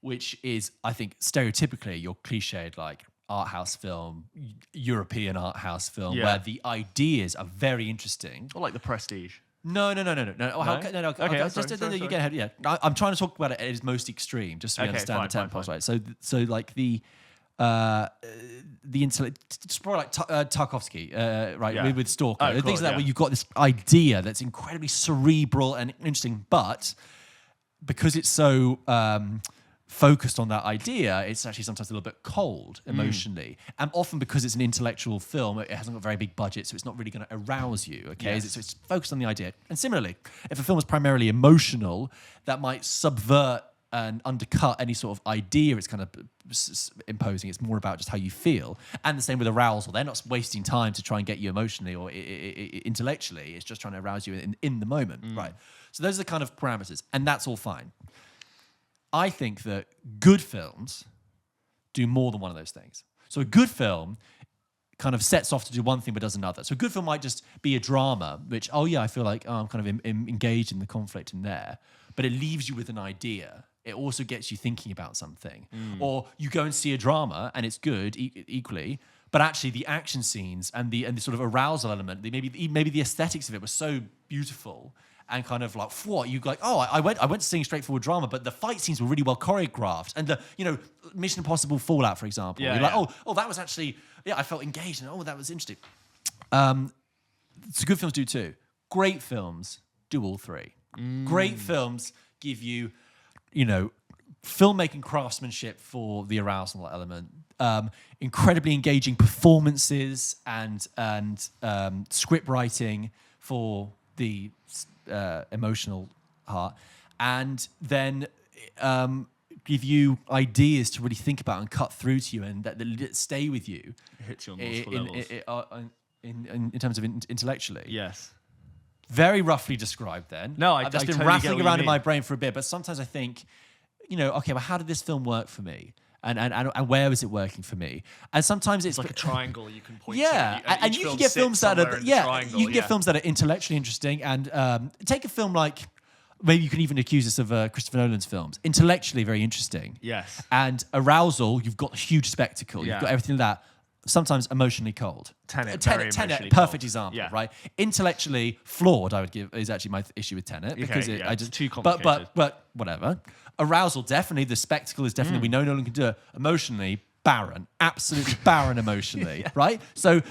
which is, I think, stereotypically your cliched like art house film, European art house film, where the ideas are very interesting. Or like The Prestige. No. Okay, sorry. you get ahead. Yeah, I'm trying to talk about it at its most extreme, just so we understand the tempos, right? So like the intellect, it's probably like Tarkovsky, right? Yeah. With Stalker, Cool, things like that, where you've got this idea that's incredibly cerebral and interesting, but because it's so focused on that idea, it's actually sometimes a little bit cold emotionally. And often because it's an intellectual film, it hasn't got a very big budget, so it's not really going to arouse you, okay? Yes. So it's focused on the idea. And similarly, if a film is primarily emotional, that might subvert and undercut any sort of idea it's kind of imposing. It's more about just how you feel. And the same with arousal. They're not wasting time to try and get you emotionally or intellectually. It's just trying to arouse you in the moment, right? So those are the kind of parameters, and that's all fine. I think that good films do more than one of those things. So a good film kind of sets off to do one thing but does another. So a good film might just be a drama, which, I feel like I'm kind of engaged in the conflict in there, but it leaves you with an idea. It also gets you thinking about something. Or you go and see a drama and it's good equally, but actually the action scenes and the sort of arousal element, maybe the aesthetics of it were so beautiful and kind of like, what? You like, I went to seeing straightforward drama, but the fight scenes were really well choreographed. And the, Mission Impossible Fallout, for example. You're like, that was actually, I felt engaged. And that was interesting. So good films do too. Great films do all three. Great films give you, filmmaking craftsmanship for the arousal element, incredibly engaging performances and script writing for the emotional heart, and then give you ideas to really think about and cut through to you, and that stay with you. It hits you on multiple levels. In terms of intellectually. Yes. Very roughly described then. No, I've just been totally rattling around in my brain for a bit, but sometimes I think, okay, well, how did this film work for me? And where was it working for me? And sometimes it's like a triangle you can point to. And you can get films that are you can get films that are intellectually interesting, and take a film like, maybe you can even accuse this of Christopher Nolan's films, intellectually very interesting. Yes. And arousal, you've got a huge spectacle, you've got everything like that. Sometimes emotionally cold. Tenet, perfect cold. example, yeah. right? Intellectually flawed, I would give, is actually my issue with Tenet, because I just too complicated. But whatever. Arousal, definitely. The spectacle is definitely. We know Nolan can do it. Emotionally barren, absolutely barren emotionally, right? So,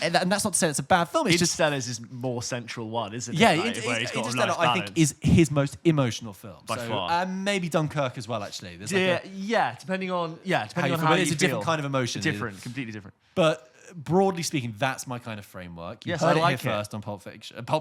and that's not to say it's a bad film. It's Interstellar's his more central one, isn't it? Yeah, where he's got Interstellar, I think, is his most emotional film by far. Maybe Dunkirk as well. Actually, there's depending on how you it's a different kind of emotion. Completely different. But broadly speaking, that's my kind of framework. You heard it here first on Pulp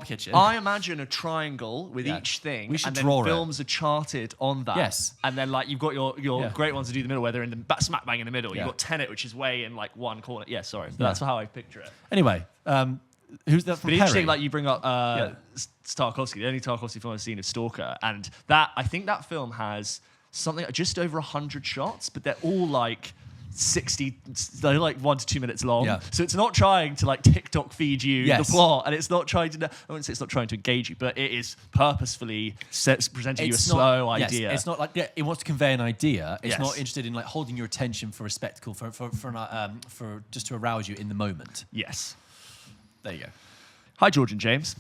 Kitchen. I imagine a triangle with each thing, we should and draw then films are charted on that. Yes. And then you've got your great ones to do the middle, where they're in the smack bang in the middle. You've got Tenet, which is way in one corner. Yeah, sorry. That's how I picture it. Anyway, who's that from But Perry? interesting, you bring up Tarkovsky. The only Tarkovsky film I've seen is Stalker, and I think that film has something just over 100 shots, but they're all 60, they're 1 to 2 minutes long. Yeah. So it's not trying to TikTok feed you Yes. the plot, and it's not trying to, I wouldn't say it's not trying to engage you, but it is purposefully presenting you a slow idea. It's not it wants to convey an idea. It's Yes. not interested in holding your attention for a spectacle, for just to arouse you in the moment. Yes. There you go. Hi, George and James.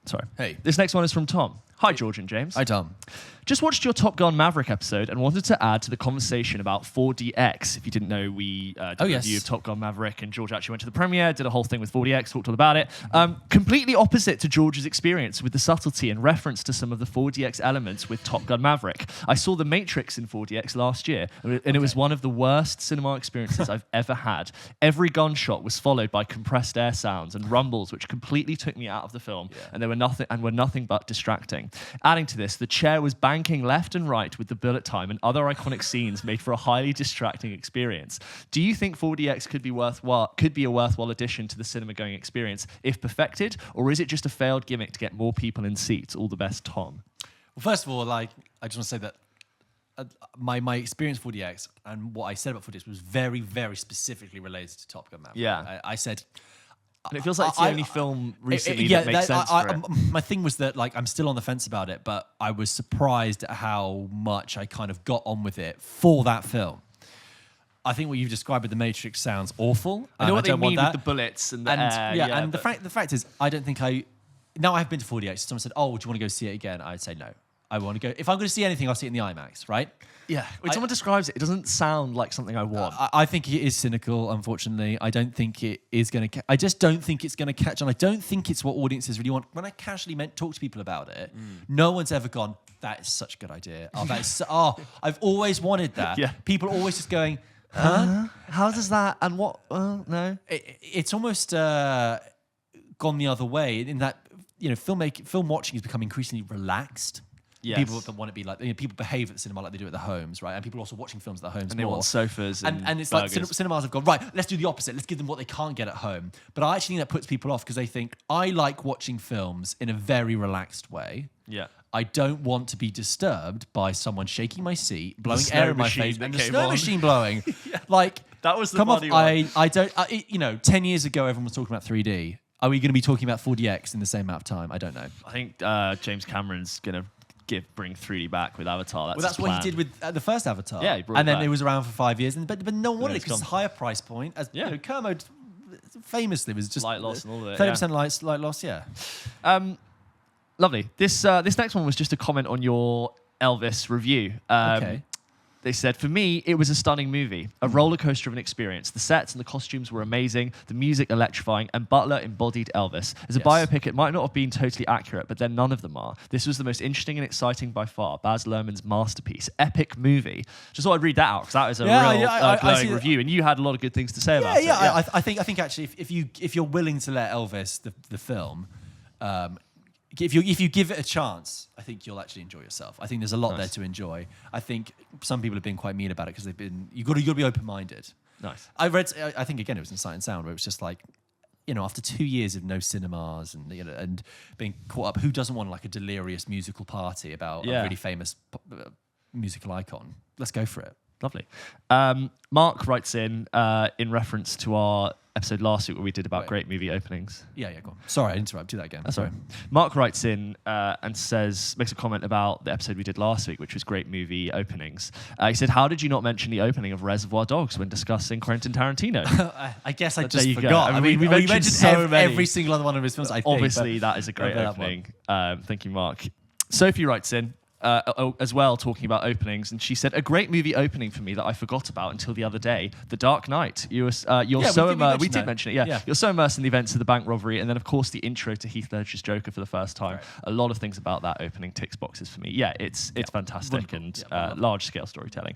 Sorry. Hey. This next one is from Tom. Hi, George and James. Hi, Tom. Just watched your Top Gun Maverick episode and wanted to add to the conversation about 4DX. If you didn't know, we did a review of Top Gun Maverick, and George actually went to the premiere, did a whole thing with 4DX, talked all about it. Completely opposite to George's experience with the subtlety and reference to some of the 4DX elements with Top Gun Maverick. I saw The Matrix in 4DX last year, and it was one of the worst cinema experiences I've ever had. Every gunshot was followed by compressed air sounds and rumbles, which completely took me out of the film, and were nothing but distracting. Adding to this, the chair was banking left and right with the bullet time, and other iconic scenes made for a highly distracting experience. Do you think 4DX could be a worthwhile addition to the cinema-going experience if perfected, or is it just a failed gimmick to get more people in seats? All the best, Tom. Well, first of all, I just want to say that my experience with 4DX and what I said about 4DX was very, very specifically related to Top Gun Maverick. Yeah. I said... And it feels like it's the only film recently that makes sense for it. My thing was that I'm still on the fence about it, but I was surprised at how much I kind of got on with it for that film. I think what you've described with The Matrix sounds awful. I know what they mean with the bullets and the air. And the fact is, I don't think now I've been to 4DX. Someone said, "Oh, do you want to go see it again?" I'd say no. I want to go. If I'm going to see anything, I'll see it in the IMAX, right? Yeah. When someone describes it, it doesn't sound like something I want. I think it is cynical, unfortunately. I don't think it is going to... I just don't think it's going to catch on. I don't think it's what audiences really want. When I casually talk to people about it, no one's ever gone, that is such a good idea. I've always wanted that. Yeah. People are always just going, huh? How does that... And what... no. It's almost gone the other way in that, film watching has become increasingly relaxed. Yes. People that want to be people behave at the cinema like they do at their homes, right? And people are also watching films at their homes and they want sofas and it's burgers. like cinemas have gone, right, let's do the opposite. Let's give them what they can't get at home. But I actually think that puts people off because they think, I like watching films in a very relaxed way. Yeah. I don't want to be disturbed by someone shaking my seat, blowing air in my face, and the snow machine blowing. That was the funny one. I don't... 10 years ago, everyone was talking about 3D. Are we going to be talking about 4DX in the same amount of time? I don't know. I think James Cameron's going to bring 3D back with Avatar. That's what he did with the first Avatar. Yeah, he brought and it then back. It was around for 5 years, but no one wanted it because it's a higher price point. As Kermode famously was just light loss and all of it. 30% light loss. Yeah. Lovely. This next one was just a comment on your Elvis review. Okay. They said, for me, it was a stunning movie, a roller coaster of an experience. The sets and the costumes were amazing, the music electrifying, and Butler embodied Elvis. As a biopic, it might not have been totally accurate, but then none of them are. This was the most interesting and exciting by far. Baz Luhrmann's masterpiece, epic movie. Just thought I'd read that out because that was a real glowing review, and you had a lot of good things to say about it. I think actually, if you're willing to let Elvis the film If you give it a chance, I think you'll actually enjoy yourself. I think there's a lot there to enjoy. I think some people have been quite mean about it because you've got to be open-minded. Nice. I think again it was in Sight and Sound where it was just like, after 2 years of no cinemas and being caught up, who doesn't want like a delirious musical party about a really famous musical icon? Let's go for it. Lovely. Mark writes in reference to our episode last week where we did about great movie openings. Yeah, go on. Sorry, I interrupted. Do that again. That's all right. Mark writes in and makes a comment about the episode we did last week, which was great movie openings. He said, "How did you not mention the opening of Reservoir Dogs when discussing Quentin Tarantino?" I guess I just forgot. I mean, we mentioned so many. every single other one of his films. I think, obviously, that is a great opening. Thank you, Mark. Sophie writes in. As well, talking about openings, and she said a great movie opening for me that I forgot about until the other day, The Dark Knight. You're so immersed. We did mention it. Yeah, you're so immersed in the events of the bank robbery, and then of course the intro to Heath Ledger's Joker for the first time. Right. A lot of things about that opening ticks boxes for me. Yeah, it's fantastic and large scale storytelling.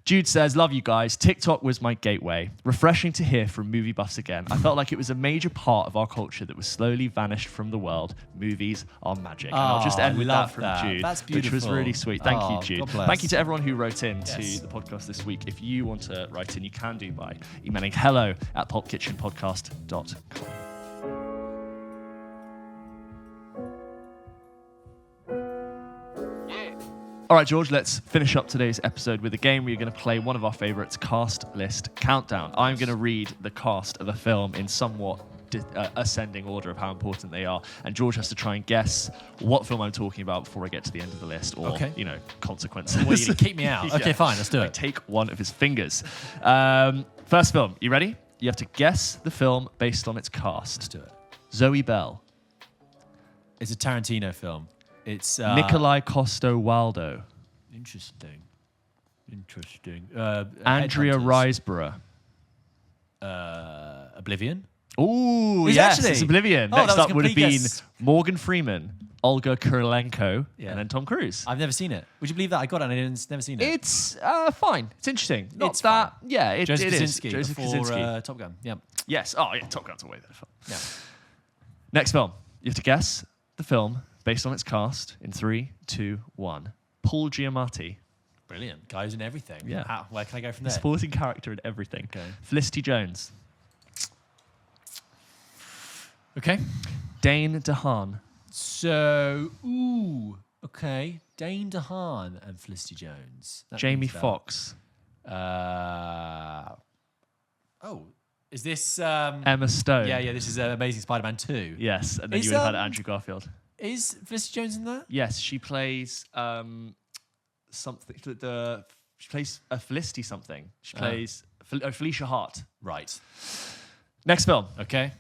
Jude says, "Love you guys. TikTok was my gateway. Refreshing to hear from movie buffs again. I felt like it was a major part of our culture that was slowly vanished from the world. Movies are magic." And I'll just end with that from Jude, which was really sweet. Thank you, Jude. Thank you to everyone who wrote in to the podcast this week. If you want to write in, you can do by emailing hello@pulpkitchenpodcast.com. All right, George, let's finish up today's episode with a game where you're going to play one of our favorites, Cast List Countdown. I'm going to read the cast of a film in somewhat ascending order of how important they are, and George has to try and guess what film I'm talking about before I get to the end of the list, or consequences. Well, you keep me out. Okay, fine, let's do it. Take one of his fingers. First film, you ready? You have to guess the film based on its cast. Let's do it. Zoe Bell. It's a Tarantino film. It's Nikolai Costo-Waldau. Interesting. Andrea Riseborough. Oblivion. Oh, yes, actually? It's Oblivion. Oh, Next up would have been guess. Morgan Freeman, Olga Kurylenko, and then Tom Cruise. I've never seen it. Would you believe that I got it and I never seen it? It's fine. It's interesting. Not it's that. Fine. Yeah, it is. Joseph Kosinski. Top Gun. Yeah. Yes. Oh, yeah. Top Gun's a way better film. Yeah. Next film. You have to guess the film based on its cast in 3, 2, 1. Paul Giamatti. Brilliant. Guys in everything. Yeah. Where can I go from there? Supporting character in everything. Okay. Felicity Jones. Okay. Dane DeHaan. So, okay. Dane DeHaan and Felicity Jones. Jamie Foxx. Is this... Emma Stone. Yeah, this is Amazing Spider-Man 2. Yes, and then you would have had Andrew Garfield. Is Felicity Jones in that? Yes, she plays something. She plays Felicity something. She plays Felicia Hart. Right. Next film. Okay.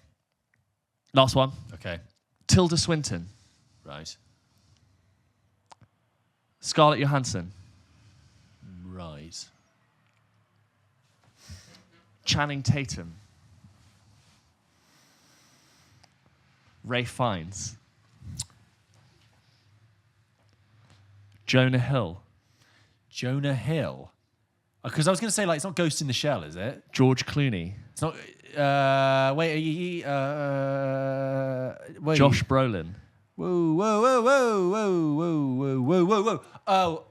Last one. Okay. Tilda Swinton. Right. Scarlett Johansson. Right. Channing Tatum. Ray Fiennes. Jonah Hill. Jonah Hill. Because I was going to say, it's not Ghost in the Shell, is it? George Clooney. It's not... wait. Josh Brolin. Whoa.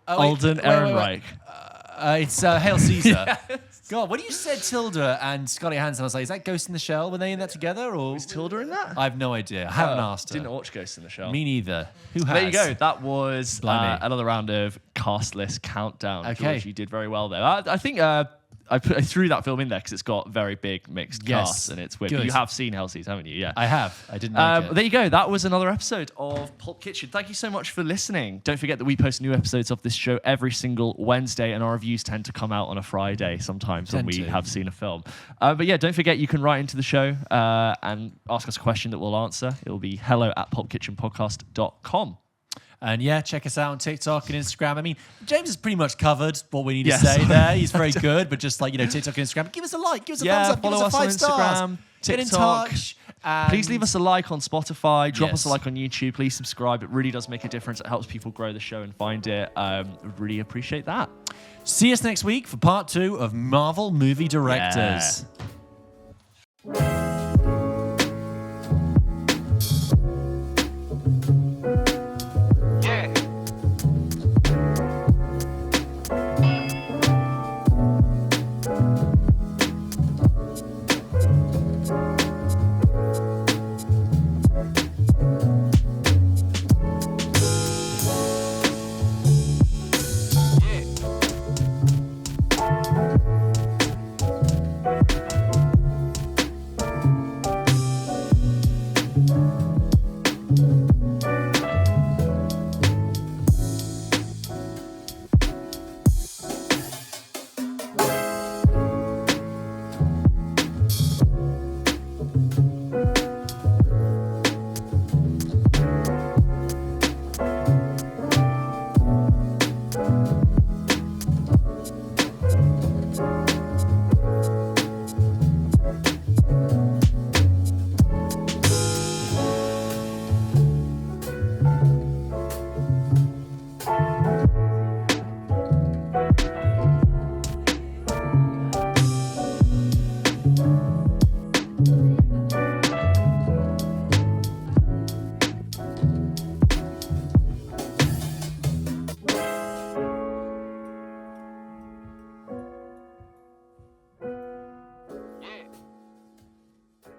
Alden Ehrenreich. It's Hail Caesar. Yes. God, when you said Tilda and Scarlett Johansson, I was like, is that Ghost in the Shell? Were they in that together? Or Was Tilda in that? I have no idea. I haven't asked her. Didn't watch Ghost in the Shell. Me neither. Who has? There you go. That was another round of Cast List Countdown. Okay. George, you did very well there. I think I threw that film in there because it's got very big mixed casts and it's weird. Good. You have seen Hail Caesar, haven't you? Yeah. I have. I didn't like it. There you go. That was another episode of Pulp Kitchen. Thank you so much for listening. Don't forget that we post new episodes of this show every single Wednesday, and our reviews tend to come out on a Friday sometimes when we have seen a film. But yeah, don't forget you can write into the show and ask us a question that we'll answer. It'll be hello@pulpkitchenpodcast.com. And yeah, check us out on TikTok and Instagram. I mean, James has pretty much covered what we need to say there. He's very good, but just TikTok and Instagram. Give us a like, give us a thumbs up, follow give us a 5 us on stars. Instagram, Get in TikTok. touch. Please leave us a like on Spotify. Drop us a like on YouTube. Please subscribe. It really does make a difference. It helps people grow the show and find it. Really appreciate that. See us next week for part 2 of Marvel Movie Directors. Yeah.